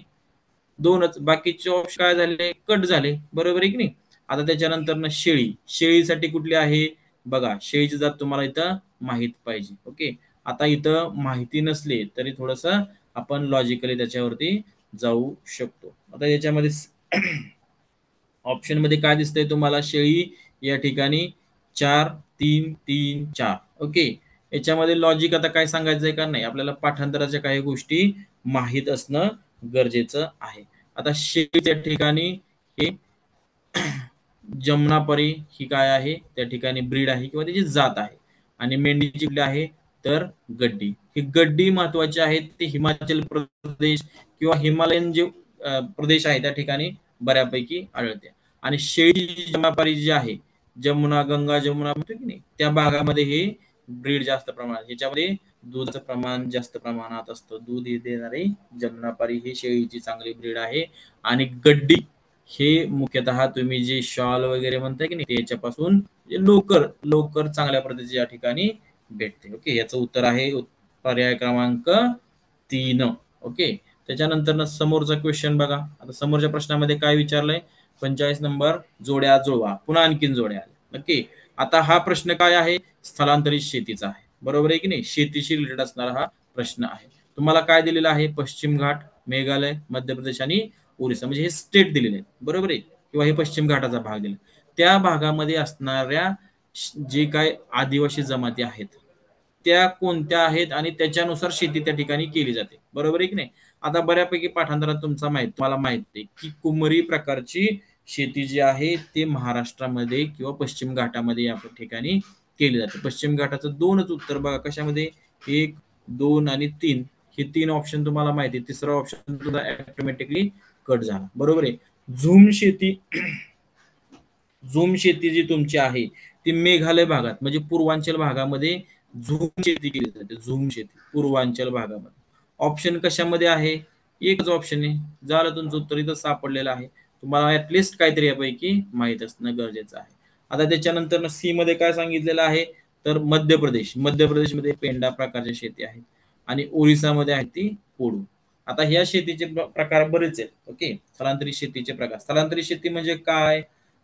2च, बाकीचे ऑप्शन काय झाले? कट झाले, बरोबर आहे की नाही. आता त्याच्यानंतर ना शेळी, शेळीसाठी कुठली आहे? बघा शेळीची जात तुम्हाला इथं माहित पाहिजे. ओके. आता इथं माहिती नसले तरी थोडस आपण लॉजिकली त्याच्यावरती जाऊ शकतो. आता याच्यामध्ये ऑप्शन मध्ये काय दिसतंय तुम्हाला? शेळी या ठिकाणी 4 3 3 4. ओके. याच्यामध्ये लॉजिक आता काय सांगायचंय का नाही, आपल्याला पाठांतराच्या काही गोष्टी माहीत असणं गरजेचं आहे. आता शेळी त्या ठिकाणी हे जमनापरी ही काय आहे, त्या ठिकाणी ब्रीड आहे किंवा त्याची जात आहे. आणि मेंढीची कुठली आहे, तर गड्डी. ही गड्डी महत्वाची आहे, ते हिमाचल प्रदेश किंवा हिमालयन जे प्रदेश आहे त्या ठिकाणी बऱ्यापैकी आढळते. आणि शेळी जमनापारी जी आहे, जमुना गंगा जमुना म्हणतो की नाही, त्या भागामध्ये हे ब्रीड जास्त प्रमाणात, ह्याच्यामध्ये दुधाचं प्रमाण जास्त प्रमाणात असतं. दूध देणारी जमुनापारी ही शेळीची चांगली ब्रीड आहे. आणि गड्डी हे मुख्यतः तुम्ही जे शॉल वगैरे म्हणताय की नाही, त्याच्यापासून लोकर लोकर चांगल्या प्रतीची या ठिकाणी भेटते. ओके, याचं उत्तर आहे पर्याय क्रमांक 3. ओके, त्याच्यानंतर समोरचा क्वेश्चन बघा. आता समोरच्या प्रश्नामध्ये काय विचारलंय, 45 नंबर, जोड्या जुळवा. पुन्हा आणखीन जोड्या आल्या. ओके, आता हा प्रश्न काय आहे, स्थलांतरित शेतीचा आहे. बरोबर आहे की नाही, शेतीशी रिलेटेड असणारा हा प्रश्न आहे. तुम्हाला काय दिलेला आहे, पश्चिम घाट, मेघालय, मध्य प्रदेश आणि ओरिसा, म्हणजे हे स्टेट दिलेले आहेत. बरोबर आहे, किंवा हे पश्चिम घाटाचा भाग दिला. त्या भागामध्ये असणाऱ्या जे काय आदिवासी जमाती आहेत त्या कोणत्या आहेत आणि त्याच्यानुसार शेती त्या ठिकाणी केली जाते. बरोबर आहे की नाही. आता बऱ्यापैकी पाठांतरात तुम्हाला माहित आहे की कुमरी प्रकारची शेती जी आहे ते महाराष्ट्रामध्ये किंवा पश्चिम घाटामध्ये या ठिकाणी केली जाते. पश्चिम घाटाचं 2च उत्तर बघा कशामध्ये, 1, 2 आणि 3, हे 3 ऑप्शन तुम्हाला माहिती आहे. तिसरा ऑप्शन तुझा ऑटोमॅटिकली कट झाला. बरोबर आहे. झूम शेती झूम शेती जी तुमची आहे ती मेघालय भागात म्हणजे पूर्वांचल भागामध्ये झूम शेती केली जाते. झूम शेती पूर्वांचल भागामध्ये. ऑप्शन कशामध्ये आहे, एकच ऑप्शन आहे. झालं, तुमचं उत्तर इथं सापडलेलं आहे. तुम्हाला ऍटलिस्ट काहीतरी यापैकी माहित असणं गरजेचं आहे. आता त्याच्यानंतर सी मध्ये काय सांगितलेलं आहे, तर मध्य प्रदेश, मध्य प्रदेशमध्ये पेंडा प्रकारची शेती आहे. आणि ओरिसामध्ये आहे ती कोडू. आता ह्या शेतीचे प्रकार बरेच आहेत. ओके, स्थलांतरित शेतीचे प्रकार. स्थलांतरित शेती म्हणजे काय,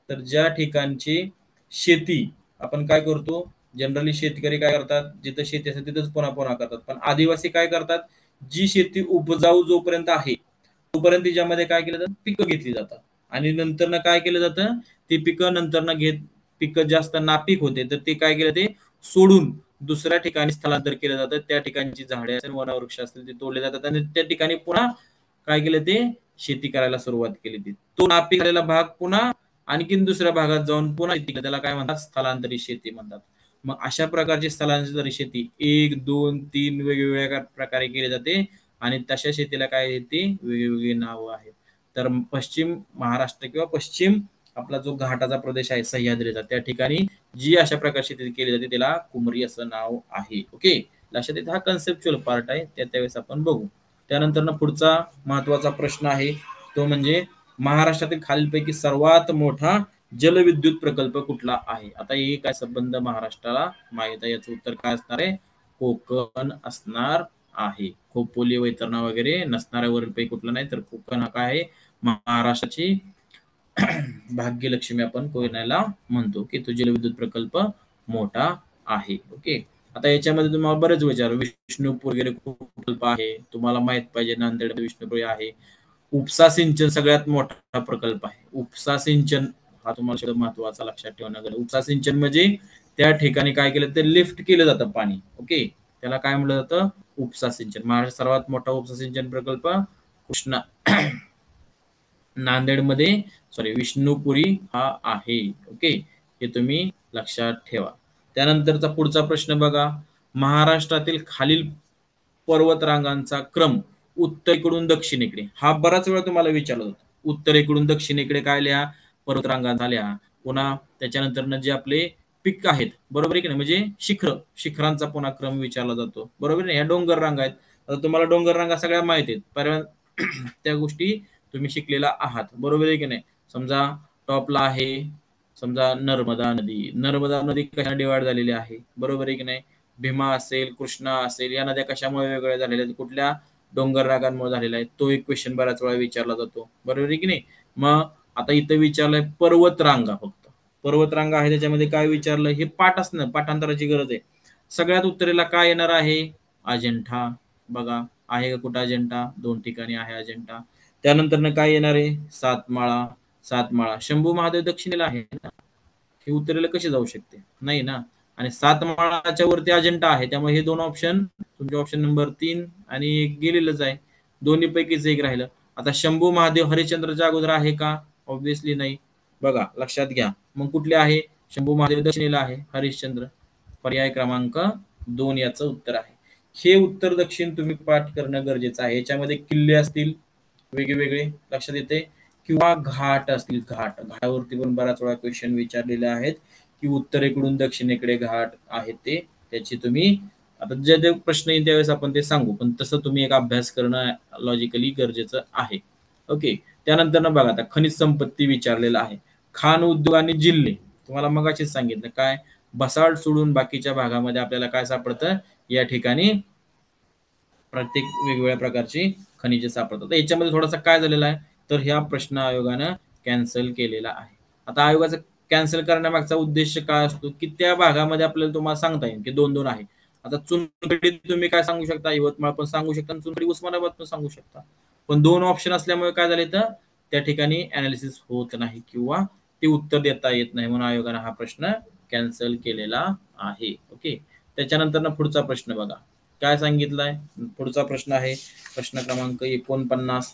तर ज्या ठिकाणची शेती आपण काय करतो, जनरली शेतकरी काय करतात, जिथं शेती असते तिथंच पुन्हा पुन्हा करतात. पण आदिवासी काय करतात, जी शेती उपजाऊ जोपर्यंत आहे तोपर्यंत तिच्यामध्ये काय केलं जातं, पिकं घेतली जातात. आणि नंतर ना काय केलं जातं, ती पिकं नंतर ना पिकं जास्त नापीक होते तर ते काय केलं, ते सोडून दुसऱ्या ठिकाणी स्थलांतर केलं जातं. त्या ठिकाणची झाडे असेल, वनवृक्ष असतील, ते तोडले जातात आणि त्या ठिकाणी पुन्हा काय केलं, ते शेती करायला सुरुवात केली. ती तो नापीक झालेला भाग पुन्हा आणखीन दुसऱ्या भागात जाऊन पुन्हा शेती, त्याला काय म्हणतात, स्थलांतरित शेती म्हणतात. मग अशा प्रकारची स्थलांतरित शेती 1, 2, 3 वेगवेगळ्या प्रकारे केली जाते. आणि तशा शेतीला काय येते, वेगवेगळी नावं आहेत. तर पश्चिम महाराष्ट्र किंवा पश्चिम आपला जो घाटाचा प्रदेश आहे सह्याद्रीचा, त्या ठिकाणी जी अशा प्रकारची शेती केली जाते त्याला कुमरी असं नाव आहे. ओके, लक्षात येते. हा कन्सेप्च्युअल पार्ट आहे, त्यावेळेस आपण बघू. त्यानंतर पुढचा महत्वाचा प्रश्न आहे तो म्हणजे महाराष्ट्रातील खालीलपैकी सर्वात मोठा जलविद्युत प्रकल्प कुठला आहे. आता हे काय संबंध महाराष्ट्राला माहित आहे, याचं उत्तर काय असणार आहे, कोकण असणार आहे. खोपोली वैतरणा वगैरे नसणाऱ्यावरपैकी कुठला नाही, तर कोकण हा काय आहे, महाराष्ट्राची भाग्यलक्ष्मी आपण कोयनाला म्हणतो की तो जलविद्युत प्रकल्प मोठा आहे. ओके, आता याच्यामध्ये तुम्हाला बरेच विचार, विष्णुपूर वगैरे प्रकल्प आहे, तुम्हाला माहित पाहिजे, नांदेड विष्णुपूर आहे. उपसा सिंचन सगळ्यात मोठा प्रकल्प आहे. उपसा सिंचन हा तुम्हाला शब्द महत्वाचा लक्षात ठेवणं गरजेचं. उपसा सिंचन म्हणजे त्या ठिकाणी काय केलं, ते लिफ्ट केलं जातं पाणी. ओके, त्याला काय म्हटलं जातं, उपसा सिंचन. महाराष्ट्रात सर्वात मोठा उपसा सिंचन प्रकल्प कृष्णा नांदेडमध्ये, विष्णुपुरी हा आहे. ओके, हे तुम्ही लक्षात ठेवा. त्यानंतरचा पुढचा प्रश्न बघा, महाराष्ट्रातील खालील पर्वतरांगांचा क्रम उत्तरेकडून दक्षिणेकडे. हा बराच वेळा तुम्हाला विचारला जातो. उत्तरेकडून दक्षिणेकडे काय लिहा, पर्वतरांगा झाल्या. पुन्हा त्याच्यानंतर जे आपले पीक आहेत, बरोबर आहे की नाही, म्हणजे शिखरांचा पुन्हा क्रम विचारला जातो. बरोबर नाही, या डोंगर रांगा आहेत. आता तुम्हाला डोंगर रांगा सगळ्या माहित आहेत, त्या गोष्टी तुम्ही शिकलेला आहात. बरोबर आहे की नाही. समजा टॉपला आहे, समजा नर्मदा नदी. नर्मदा नदी कशा डिवाइड झालेली आहे, बरोबर आहे की नाही. भीमा असेल, कृष्णा असेल, या नद्या कशामुळे वेगळ्या झालेल्या आहेत, कुठल्या डोंगर रागांमुळे झालेला आहे. तो एक क्वेश्चन बऱ्याच वेळा विचारला जातो. बरोबर आहे की नाही. मग आता इथं विचारलंय पर्वतरांगा, फक्त पर्वतरांगा आहे, त्याच्यामध्ये काय विचारलं, हे पाठ असणं, पाठांतराची गरज आहे. सगळ्यात उत्तरेला काय येणार आहे, अजिंठा. बघा आहे का कुठं अजिंठा, 2 ठिकाणी आहे अजिंठा. त्यानंतर काय येणार आहे, सातमाळा. शंभू महादेव दक्षिणेला आहे ना, हे उत्तरेला कशी जाऊ शकते, नाही ना. आणि 7 माळाच्या वरती अजिंठा आहे, त्यामुळे हे दोन ऑप्शन तुमचे ऑप्शन नंबर 3 आणि 1 गेलेलंच आहे. दोन्ही पैकीच एक राहिलं. आता शंभू महादेव हरिश्चंद्रच्या अगोदर आहे का? ऑब्व्हियसली नाही. बघा लक्षात घ्या. मग कुठले आहे? शंभू महादेव दक्षिणेला आहे, हरिश्चंद्र पर्याय क्रमांक 2 याचं उत्तर आहे. हे उत्तर दक्षिण तुम्ही पाठ करणं गरजेचं आहे. याच्यामध्ये किल्ले असतील वेगवेगळे लक्षात येते, किंवा घाट असतील, घाटावरती पण बऱ्याच वेळा क्वेश्चन विचारलेले आहेत की उत्तरेकडून दक्षिणेकडे घाट आहेत ते, त्याची तुम्ही आता जे जे प्रश्न येईल त्यावेळेस आपण ते सांगू, पण तसं तुम्ही एक अभ्यास करणं लॉजिकली गरजेचं आहे. ओके. त्यानंतर ना बघा, आता खनिज संपत्ती विचारलेलं आहे. खाण उद्योग आणि जिल्हे तुम्हाला मगाशीच सांगितलं काय, बसाल्ट सोडून बाकीच्या भागामध्ये आपल्याला काय सापडतं, या ठिकाणी प्रत्येक वेगवेगळ्या प्रकारची खनिजे सापडतात. तर याच्यामध्ये थोडासा काय झालेला आहे, तर ह्या प्रश्न आयोगानं कॅन्सल केलेला आहे. आता आयोगाचं कॅन्सल करण्यामागचा उद्देश काय असतो, की त्या भागामध्ये आपल्याला तुम्हाला सांगता येईल की 2-2 आहे. आता चुनखडी तुम्ही काय सांगू शकता, यवतमाळ पण सांगू शकता, चुनखडी उस्मानाबाद पण सांगू शकता. पण 2 ऑप्शन असल्यामुळे काय झाले, तर त्या ठिकाणी अनालिसिस होत नाही किंवा ते उत्तर देता येत नाही, म्हणून आयोगानं हा प्रश्न कॅन्सल केलेला आहे. ओके. त्याच्यानंतर ना पुढचा प्रश्न बघा काय सांगितलंय. पुढचा प्रश्न आहे प्रश्न क्रमांक 49.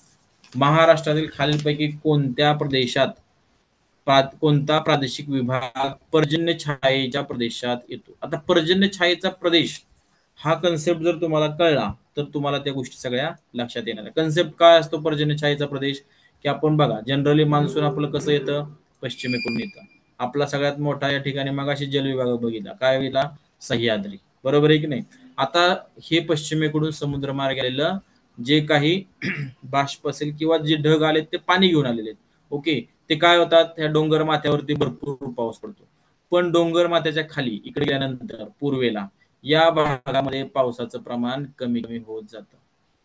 महाराष्ट्रातील खालीलपैकी कोणत्या प्रदेशात कोणता प्रादेशिक विभाग पर्जन्य छायेच्या प्रदेशात येतो. आता पर्जन्य छायेचा प्रदेश हा कन्सेप्ट जर तुम्हाला कळला तर तुम्हाला त्या गोष्टी सगळ्या लक्षात येणार आहे. कन्सेप्ट काय असतो पर्जन्य छायेचा प्रदेश, की आपण बघा जनरली मान्सून आपलं कसं येतं, पश्चिमेकडून येतं. आपला सगळ्यात मोठा या ठिकाणी मगाशी जलविभाग बघितला काय होईला, सह्याद्री, बरोबर आहे की नाही. आता हे पश्चिमेकडून समुद्रमार्ग आलेलं जे काही बाष्प असेल किंवा जे ढग आलेत ते पाणी घेऊन आलेले आहेत. ओके. ते काय होतात, त्या डोंगर माथ्यावरती भरपूर पाऊस पडतो. पण डोंगर माथ्याच्या खाली इकडे गेल्यानंतर पूर्वेला या भागामध्ये पावसाचं प्रमाण कमी कमी होत जातं,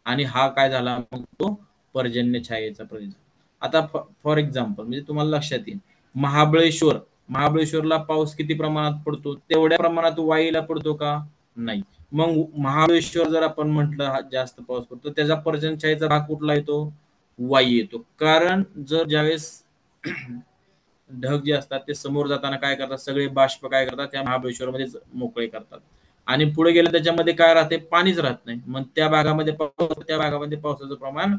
आणि हा काय झाला मग तो पर्जन्य छायेचा प्रदेश. आता फॉर एक्झाम्पल म्हणजे तुम्हाला लक्षात येईल, महाबळेश्वरला पाऊस किती प्रमाणात पडतो, तेवढ्या प्रमाणात वाईला पडतो का, नाही. मग महाबळेश्वर जर आपण म्हटलं जास्त पाऊस पडतो, त्याचा पर्जन्य छायेचा भाग कुठला येतो, वाई येतो. कारण जर ज्यावेळेस ढग जे असतात ते समोर जाताना काय करतात, सगळे बाष्प काय करतात त्या महाबळेश्वरमध्ये मोकळे करतात, आणि पुढे गेले त्याच्यामध्ये काय राहते, पाणीच राहत नाही. मग त्या भागामध्ये पावसाचं प्रमाण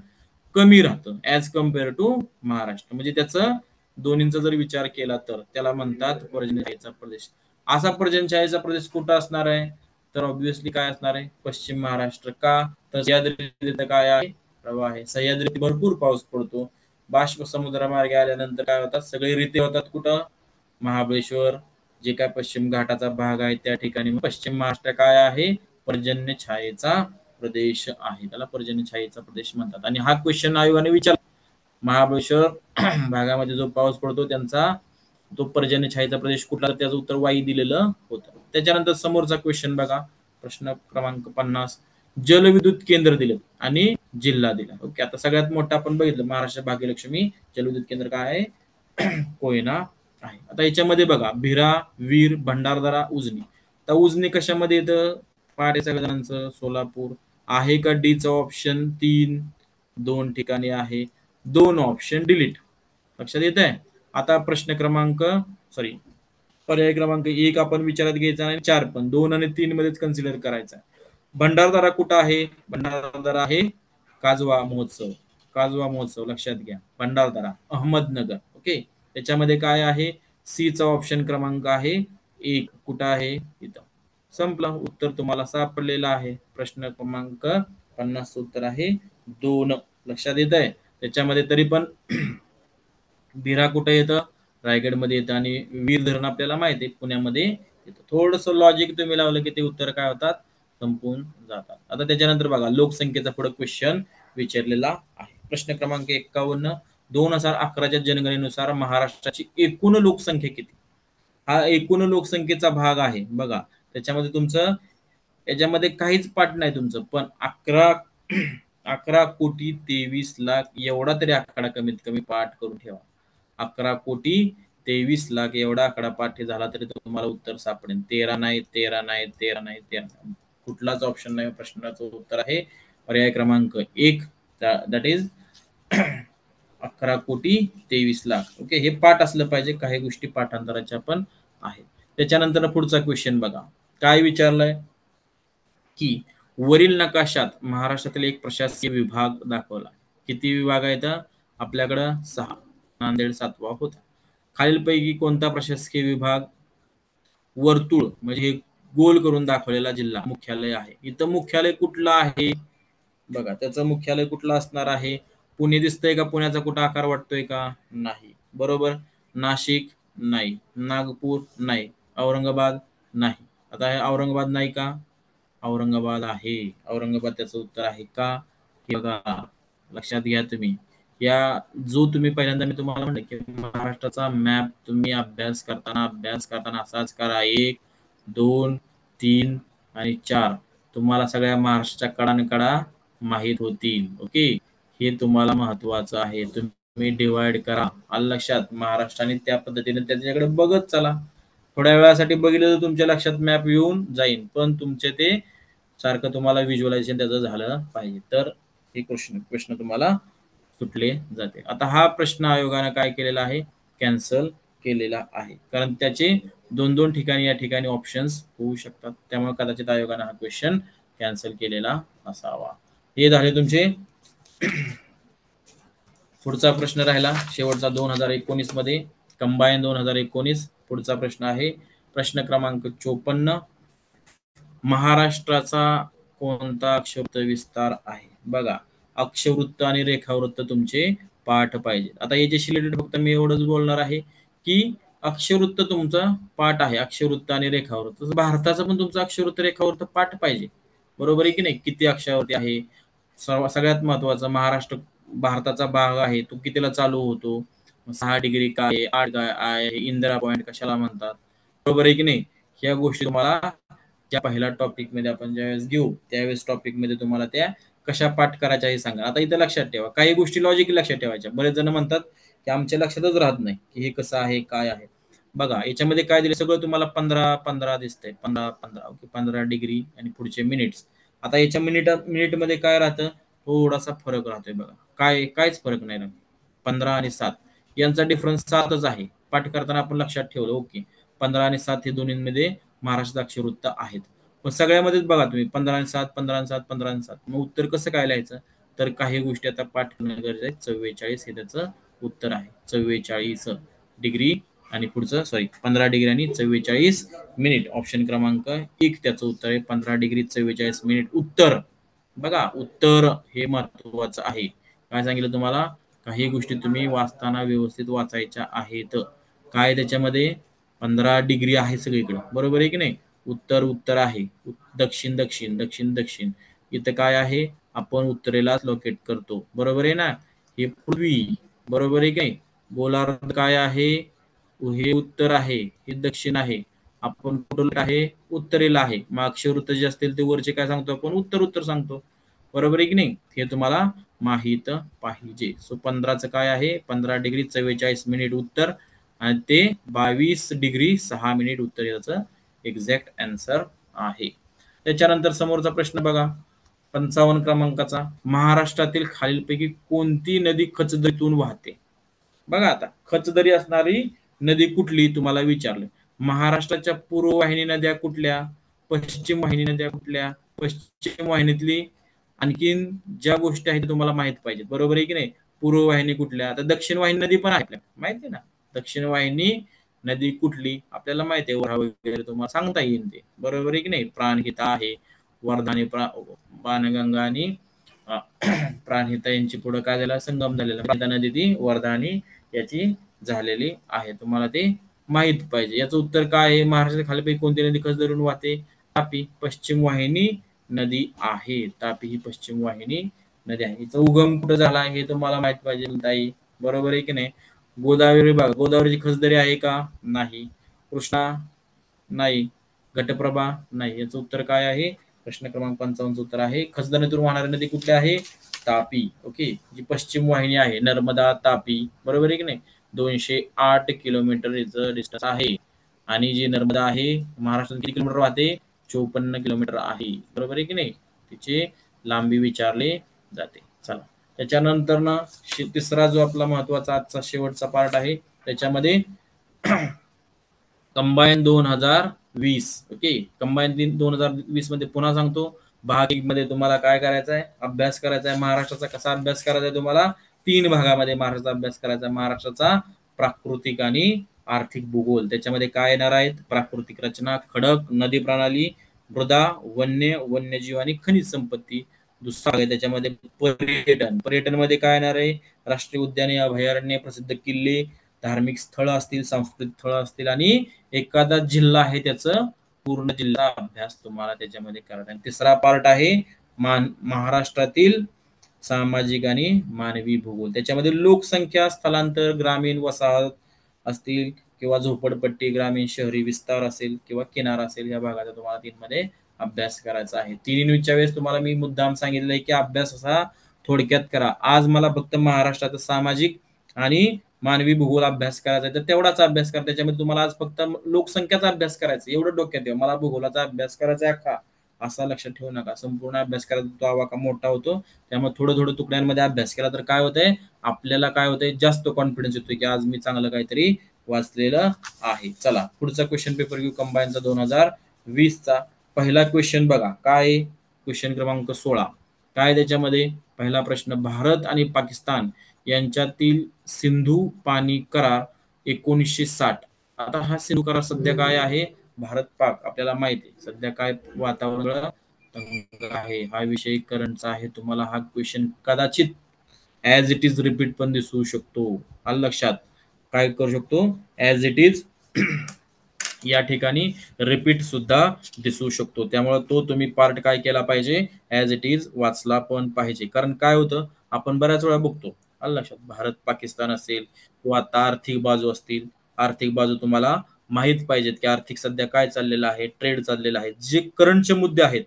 कमी राहतं ऍज कम्पेअर टू महाराष्ट्र. म्हणजे त्याचं दोन्हींचा जर विचार केला तर त्याला म्हणतात पर्जन्यछायेचा प्रदेश. असा पर्जन्यछायेचा प्रदेश कुठं असणार आहे, तर ऑब्व्हियसली काय असणार आहे, पश्चिम महाराष्ट्र. का, तर सह्याद्री काय आहे, प्रवाह आहे. सह्याद्रीत भरपूर पाऊस पडतो. बाष्प समुद्रमार्गे आल्यानंतर काय होतात, सगळे रीते होतात कुठं, महाबळेश्वर, जे काय पश्चिम घाटाचा भाग आहे त्या ठिकाणी. पश्चिम महाराष्ट्र काय आहे, पर्जन्य छायेचा प्रदेश आहे, त्याला पर्जन्य छायेचा प्रदेश म्हणतात. आणि हा क्वेश्चन आयोगाने विचारला, महाबळेश्वर भागामध्ये जो पाऊस पडतो त्यांचा तो पर्जन्य छायेचा प्रदेश कुठला, त्याचं उत्तर वाई दिलेलं होतं. त्याच्यानंतर समोरचा क्वेश्चन बघा, प्रश्न क्रमांक 50. जलविद्युत केंद्र दिले आणि जिल्हा दिला. ओके. आता सगळ्यात मोठा आपण बघितलं महाराष्ट्र भाग्यलक्ष्मी जलविद्युत केंद्र काय आहे, कोयना आहे. आता याच्यामध्ये बघा भिरा, वीर, भंडारदरा, उजनी. तर उजनी कशामध्ये येतं, पाठ सगळ्या जणांचं, सोलापूर आहे का, डीचं ऑप्शन 3 2 ठिकाणी आहे, 2 ऑप्शन डिलीट. लक्षात येत आहे. आता प्रश्न क्रमांक पर्याय क्रमांक 1 आपण विचारात घ्यायचा आणि 4 पण 2 आणि 3 मध्येच कन्सिडर करायचा. भंडारदरा कुठं आहे, भंडारदरा आहे काजवा महोत्सव लक्षात घ्या. भंडारदरा अहमदनगर. ओके. त्याच्यामध्ये काय आहे, सी चा ऑप्शन क्रमांक आहे 1. कुठं आहे, इथं. संपलं, उत्तर तुम्हाला सापडलेलं आहे. प्रश्न क्रमांक 50 उत्तर आहे 2. लक्षात येत आहे. त्याच्यामध्ये तरी पण भिरा कुठे येतं, रायगडमध्ये येतं, आणि वीर धरण आपल्याला माहिती आहे पुण्यामध्ये येतं. थोडस लॉजिक तुम्ही लावलं की ते उत्तर काय होतात, संपून जातात. आता त्याच्यानंतर बघा लोकसंख्येचा पुढे क्वेश्चन विचारलेला आहे. प्रश्न क्रमांक 51. 2011च्या जनगणनेनुसार महाराष्ट्राची एकूण लोकसंख्या किती. हा एकूण लोकसंख्येचा भाग आहे बघा. त्याच्यामध्ये तुमचं याच्यामध्ये काहीच पाठ नाही तुमचं, पण 11,23,00,000 एवढा तरी आकडा कमीत कमी पाठ करून ठेवा. 11,23,00,000 एवढा आकडा पाठ झाला तरी तुम्हाला उत्तर सापडेल. 13 नाही, 13 नाही, 13 नाही, 13 नाही. कुठलाच ऑप्शन नाही. प्रश्नाचं उत्तर आहे पर्याय क्रमांक 1, दॅट इज 11,23,00,000. ओके. हे पाठ असलं पाहिजे, काही गोष्टी पाठांतराच्या पण आहेत. त्याच्यानंतर पुढचा क्वेश्चन बघा, काय विचारलंय की वरील नकाशात महाराष्ट्रातील एक प्रशासकीय विभाग दाखवला. किती विभाग आहेत आपल्याकडं? 6. नांदेड 7वा होता. खालीलपैकी कोणता प्रशासकीय विभाग वर्तुळ म्हणजे हे गोल करून दाखवलेला जिल्हा मुख्यालय आहे? इथं मुख्यालय कुठलं आहे बघा, त्याचं मुख्यालय कुठलं असणार आहे? पुणे दिसतंय का? पुण्याचा कुठं आकार वाटतोय का? नाही. बरोबर. नाशिक नाही. नागपूर नाही. औरंगाबाद नाही. आता हे औरंगाबाद नाही का? औरंगाबाद आहे. औरंगाबाद त्याचं उत्तर आहे का? हे बघा, लक्षात घ्या तुम्ही. या जो तुम्ही पहिल्यांदा मी तुम्हाला म्हणलं की महाराष्ट्राचा मॅप तुम्ही अभ्यास करताना असाच करा. 1, 2, 3 आणि 4 तुम्हाला सगळ्या महाराष्ट्राच्या कडानकडा माहीत होतील. ओके, हे तुम्हाला महत्वाचं आहे. तुम्ही डिवाइड करा. आलं लक्षात? महाराष्ट्राने त्या पद्धतीने त्याच्याकडे बघत चला. थोड्या वेळासाठी बघितलं तर तुमच्या लक्षात मॅप येऊन जाईल, पण तुमचे ते सारखं तुम्हाला व्हिज्युअलायझेशन त्याचं झालं पाहिजे, तर हे प्रश्न तुम्हाला सुटले जाते. आता हा प्रश्न आयोगाने काय केलेला आहे? कॅन्सल केलेला आहे, कारण त्याचे 2-2 ठिकाणी या ठिकाणी ऑप्शन्स होऊ शकतात. त्यामुळे कदाचित आयोगाने हा क्वेश्चन कॅन्सल केलेला असावा. हे झाले तुमचे. पुढचा प्रश्न राहिला शेवटचा 2019 मध्ये, कंबाईन 2019. पुढचा प्रश्न आहे प्रश्न क्रमांक 54. महाराष्ट्राचा कोणता अक्षरवृत्त विस्तार आहे? बघा, अक्षरवृत्त आणि रेखावृत्त तुमचे पाठ पाहिजे. आता याच्याशी रिलेटेड फक्त मी एवढंच बोलणार आहे की अक्षरवृत्त तुमचा पाठ आहे, अक्षरवृत्त आणि रेखावृत्त. भारताचं पण तुमचं अक्षरवृत्त रेखावृत्त पाठ पाहिजे. बरोबर आहे की नाही? किती अक्षरावरती आहे? सगळ्यात महत्वाचं, महाराष्ट्र भारताचा भाग आहे, तो कितीला चालू होतो? 6 डिग्री काय, 8 काय आहे, इंदिरा पॉइंट कशाला म्हणतात? बरोबर आहे की नाही? ह्या गोष्टी तुम्हाला त्या पहिल्या टॉपिक मध्ये आपण ज्यावेळेस घेऊ त्यावेळेस टॉपिक मध्ये तुम्हाला त्या कशा पाठ करायच्या हे सांगा. आता इथं लक्षात ठेवा, काही गोष्टी लॉजिक लक्षात ठेवायच्या. बरेच जण म्हणतात की आमच्या लक्षातच राहत नाही की हे कसं आहे, काय आहे. बघा, याच्यामध्ये काय दिलं सगळं तुम्हाला 15-15 दिसतंय. 15-15 ओके, 15 डिग्री आणि पुढचे मिनिट्स. आता याच्या मिनिट मध्ये काय राहतं? थोडासा फरक राहतोय बघा. कायच फरक नाही राहत. 15 आणि 7 यांचा डिफरन्स 7च आहे. पाठ करताना आपण लक्षात ठेवलं. ओके, 15 आणि 7 हे दोन्हीमध्ये महाराष्ट्रात अक्षरवृत्त आहेत. पण सगळ्यामध्येच बघा तुम्ही 15 आणि 7, 15 आणि 7, 15 आणि 7. मग उत्तर कसं काय लिहायचं? तर काही गोष्टी आता पाठ करणं गरजेचं आहे. 44 हे त्याचं उत्तर आहे. 44 डिग्री आणि पुढचं 15 डिग्री आणि 44 मिनिट. ऑप्शन क्रमांक 1 त्याचं उत्तर आहे. 15 डिग्री 44 मिनिट उत्तर. बघा, उत्तर हे महत्वाचं आहे. काय सांगितलं तुम्हाला? काही गोष्टी तुम्ही वाचताना व्यवस्थित वाचायच्या आहेत. काय त्याच्यामध्ये? 15 डिग्री आहे सगळीकडे. बरोबर आहे की नाही? उत्तर आहे. दक्षिण. इथं काय आहे? आपण उत्तरेलाच लोकेट करतो. बरोबर आहे ना? हे पूर्वी. बरोबर आहे की नाही? गोलार्ध काय आहे? हे उत्तर आहे, हे दक्षिण आहे. आपण कुठं आहे? उत्तरेला आहे. मग अक्षरवृत्त जे असतील ते वरचे काय सांगतो आपण? उत्तर सांगतो. बरोबर आहे की नाही? हे तुम्हाला माहित पाहिजे. सो 15चं काय आहे? 15 डिग्री 44 मिनिट उत्तर आणि ते 22 डिग्री 6 मिनिट उत्तर याचं एक्झॅक्ट आन्सर आहे. त्याच्यानंतर समोरचा प्रश्न बघा, 55 क्रमांकाचा. महाराष्ट्रातील खालीलपैकी कोणती नदी खचदरीतून वाहते? बघा, आता खचदरी असणारी नदी कुठली तुम्हाला विचारलं. महाराष्ट्राच्या पूर्व वाहिनी नद्या कुठल्या? पश्चिम वाहिनी नद्या कुठल्या? पश्चिम वाहिनीतली आणखीन ज्या गोष्टी आहेत तुम्हाला माहित पाहिजेत. बरोबर आहे की नाही? पूर्व वाहिनी कुठल्या? आता दक्षिण वाहिनी नदी पण आहे आपल्याला माहिती आहे ना. दक्षिण वाहिनी नदी कुठली आपल्याला माहिती आहे, ओढा वगैरे तुम्हाला सांगता येईल ते. बरोबर आहे की नाही? प्राणहिता आहे, वर्धा आणि बाणगंगा आणि प्राणहिता यांची पुढे काय झाला? संगम झालेला. प्राणहिता नदी ती वर्धा आणि याची झालेली आहे. तुम्हाला ते माहित पाहिजे. याचं उत्तर काय आहे? महाराष्ट्राच्या खालीपैकी कोणती नदी खच धरून वाहते? तापी पश्चिम वाहिनी नदी आहे. तापी ही पश्चिम वाहिनी नदी आहे. हिचा उगम कुठं झाला हे तुम्हाला माहित पाहिजे ताई. बरोबर आहे की नाही? गोदावरी बघा, गोदावरीची खचदरी आहे का? नाही. कृष्णा नाही. घटप्रभा नाही. याचं उत्तर काय आहे? प्रश्न क्रमांक 55 उत्तर आहे खचदरीतून वाहणारी नदी कुठली आहे? तापी. ओके, जी पश्चिम वाहिनी आहे नर्मदा तापी. बरोबर आहे की नाही? 208 किलोमीटर याचं डिस्टन्स आहे. आणि जी नर्मदा आहे महाराष्ट्रात किती किलोमीटर वाहते? 54 किलोमीटर आहे. बरोबर आहे की नाही? तिचे लांबी विचारले जाते. चला, त्याच्यानंतर ना तिसरा जो आपला महत्वाचा आजचा शेवटचा पार्ट आहे त्याच्यामध्ये कंबाईन 2020. ओके, कंबाईन 2020 मध्ये पुन्हा सांगतो, भाग 1 मध्ये तुम्हाला काय करायचं आहे, अभ्यास करायचा आहे. महाराष्ट्राचा कसा अभ्यास करायचा आहे तुम्हाला, 3 भागामध्ये महाराष्ट्राचा अभ्यास करायचा आहे. महाराष्ट्राचा प्राकृतिक आणि आर्थिक भूगोल. त्याच्यामध्ये काय येणार आहेत, प्राकृतिक रचना, खडक, नदी प्रणाली, मृदा, वन्यजीव आणि खनिज संपत्ती. दुसरा आहे त्याच्यामध्ये पर्यटन. पर्यटन मध्ये काय येणार आहे, राष्ट्रीय उद्याने, अभयारण्य, प्रसिद्ध किल्ले, धार्मिक स्थळ असतील, सांस्कृतिक स्थळ असतील आणि एखादा जिल्हा आहे त्याचं पूर्ण जिल्हा अभ्यास तुम्हाला त्याच्यामध्ये करायचा आहे. तिसरा पार्ट आहे महाराष्ट्रातील सामाजिक आणि मानवी भूगोल. त्याच्यामध्ये लोकसंख्या, स्थलांतर, ग्रामीण वसाहत असतील किंवा झोपडपट्टी, ग्रामीण शहरी विस्तार असेल किंवा किनारा असेल, या भागाचा तुम्हाला 3 मध्ये अभ्यास करायचा आहे. 3 युनिटच्या वेळेस तुम्हाला मी मुद्दाम सांगितलं आहे की अभ्यास असा थोडक्यात करा. आज मला फक्त महाराष्ट्राचा सामाजिक आणि मानवी भूगोल अभ्यास करायचा आहे तर तेवढाच अभ्यास करा. त्याच्यामध्ये तुम्हाला आज फक्त लोकसंख्याचा अभ्यास करायचा, एवढं डोक्यात ठेवा. मला भूगोलाचा अभ्यास करायचा आहे का, असा लक्षात ठेवू नका. संपूर्ण अभ्यास करायचा, तो आवाका मोठा होतो. त्यामुळे थोडं थोडं तुकड्यांमध्ये अभ्यास केला तर काय होतंय, आपल्याला काय होतंय, जास्त कॉन्फिडन्स येतोय की आज मी चांगलं काहीतरी वाचलेलं आहे. चला पुढचा क्वेश्चन पेपर घेऊ, कंबाईनचा 2020चा. पहिला क्वेश्चन बघा काय, क्वेश्चन क्रमांक 16. काय त्याच्यामध्ये पहिला प्रश्न, भारत आणि पाकिस्तान यांच्यातील सिंधू पाणी करार 1960. आता हा सिंधू करार सध्या काय आहे, भारत पाक आपल्याला माहिती आहे सध्या काय वातावरण तंग आहे, हा विषय करंटचा आहे. तुम्हाला हा क्वेश्चन कदाचित ऍज इट इज रिपीट पण दिसू शकतो. आलं लक्षात, काय करू शकतो, ऍज इट इज या ठिकाणी रिपीट सुद्धा दिसू शकतो. त्यामुळे तो तुम्ही पार्ट काय केला पाहिजे, ऍज इट इज वाचला पण पाहिजे. कारण काय होतं, आपण बऱ्याच वेळा बघतो, आलं लक्षात, भारत पाकिस्तान असेल किंवा आता आर्थिक बाजू असतील, आर्थिक बाजू तुम्हाला माहित पाहिजेत की आर्थिक सध्या काय चाललेलं आहे, ट्रेड चाललेला आहे, जे करंटचे मुद्दे आहेत.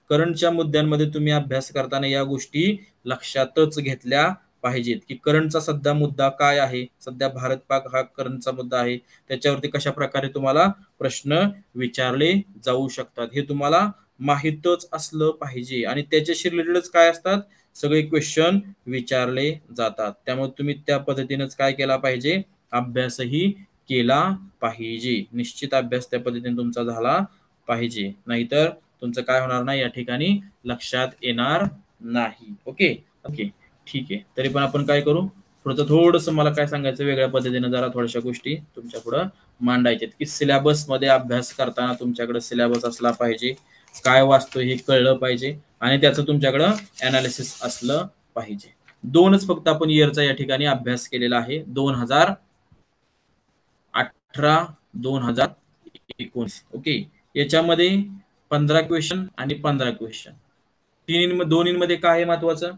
करंटच्या मुद्द्यांमध्ये तुम्ही अभ्यास करताना या गोष्टी लक्षातच घेतल्या पाहिजेत की करंटचा सध्या मुद्दा काय आहे. सध्या भारत पाक हा करंटचा मुद्दा आहे, त्याच्यावरती कशा प्रकारे तुम्हाला प्रश्न विचारले जाऊ शकतात हे तुम्हाला माहीतच असलं पाहिजे. आणि त्याच्याशी रिलेटेडच काय असतात, सगळे क्वेश्चन विचारले जातात. त्यामुळे तुम्ही त्या पद्धतीनेच काय केला पाहिजे, अभ्यासही केला पाहिजे. निश्चित अभ्यास त्या पद्धतीने तुमचा झाला पाहिजे, नाहीतर तुमचं काय होणार नाही, या ठिकाणी लक्षात येणार नाही. ओके ओके ठीक आहे. तरी पण आपण काय करू, पुढचं थोडंसं मला काय सांगायचं, वेगळ्या पद्धतीने जरा थोड्याशा गोष्टी तुमच्या पुढं मांडायच्यात की सिलेबस मध्ये अभ्यास करताना तुमच्याकडे सिलेबस असला पाहिजे, काय वाचतोय हे कळलं पाहिजे आणि त्याचं तुमच्याकडं अनालिसिस असलं पाहिजे. दोनच फक्त आपण इयरचा या ठिकाणी अभ्यास केलेला आहे, 2018 2019. ओके, याच्यामध्ये 15 क्वेश्चन आणि 15 क्वेश्चन. दोन्हीमध्ये काय आहे महत्वाचं,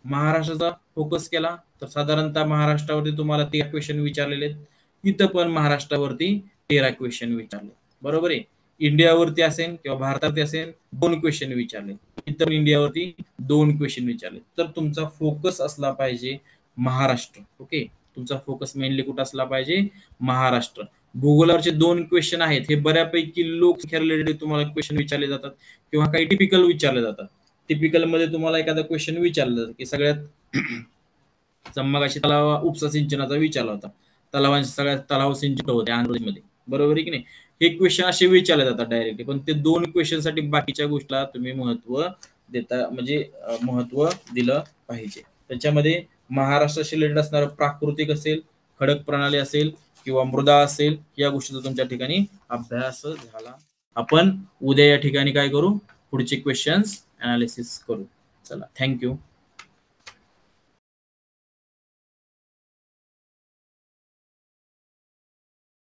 महाराष्ट्राचा फोकस केला तर साधारणतः महाराष्ट्रावरती तुम्हाला 13 क्वेश्चन विचारलेले आहेत. इथं पण महाराष्ट्रावरती 13 क्वेश्चन विचारले, बरोबर आहे. इंडियावरती असेल किंवा भारतावरती असेल 2 क्वेश्चन विचारले, इतर इंडियावरती 2 क्वेश्चन विचारले. तर तुमचा फोकस असला पाहिजे महाराष्ट्र. ओके, तुमचा फोकस मेनली कुठं असला पाहिजे, महाराष्ट्र. भूगोलावरचे 2 क्वेश्चन आहेत, हे बऱ्यापैकी लोकसंख्या रिलेटेड तुम्हाला क्वेश्चन विचारले जातात किंवा काही टिपिकल विचारले जातात. टिपिकल मध्ये तुम्हाला एखादा क्वेश्चन विचारलं जातं की सगळ्यात मगाशी तलाव उपसा सिंचनाचा विचारला होता, तलावांचे सगळ्यात तलाव सिंचन होते आंध्रमध्ये, बरोबर आहे की नाही. हे क्वेश्चन असे विचारले जातात डायरेक्टली, पण ते 2 क्वेश्चन साठी बाकीच्या गोष्टीला तुम्ही महत्व देता, म्हणजे महत्व दिलं पाहिजे. त्याच्यामध्ये महाराष्ट्राशी रिलेटेड असणारं प्राकृतिक असेल, खडक प्रणाली असेल किंवा मृदा असेल, या गोष्टीचा तुमच्या ठिकाणी अभ्यास झाला. आपण उद्या या ठिकाणी काय करू, पुढचे क्वेश्चन्स अनालिसिस करू. चला, थँक्यू.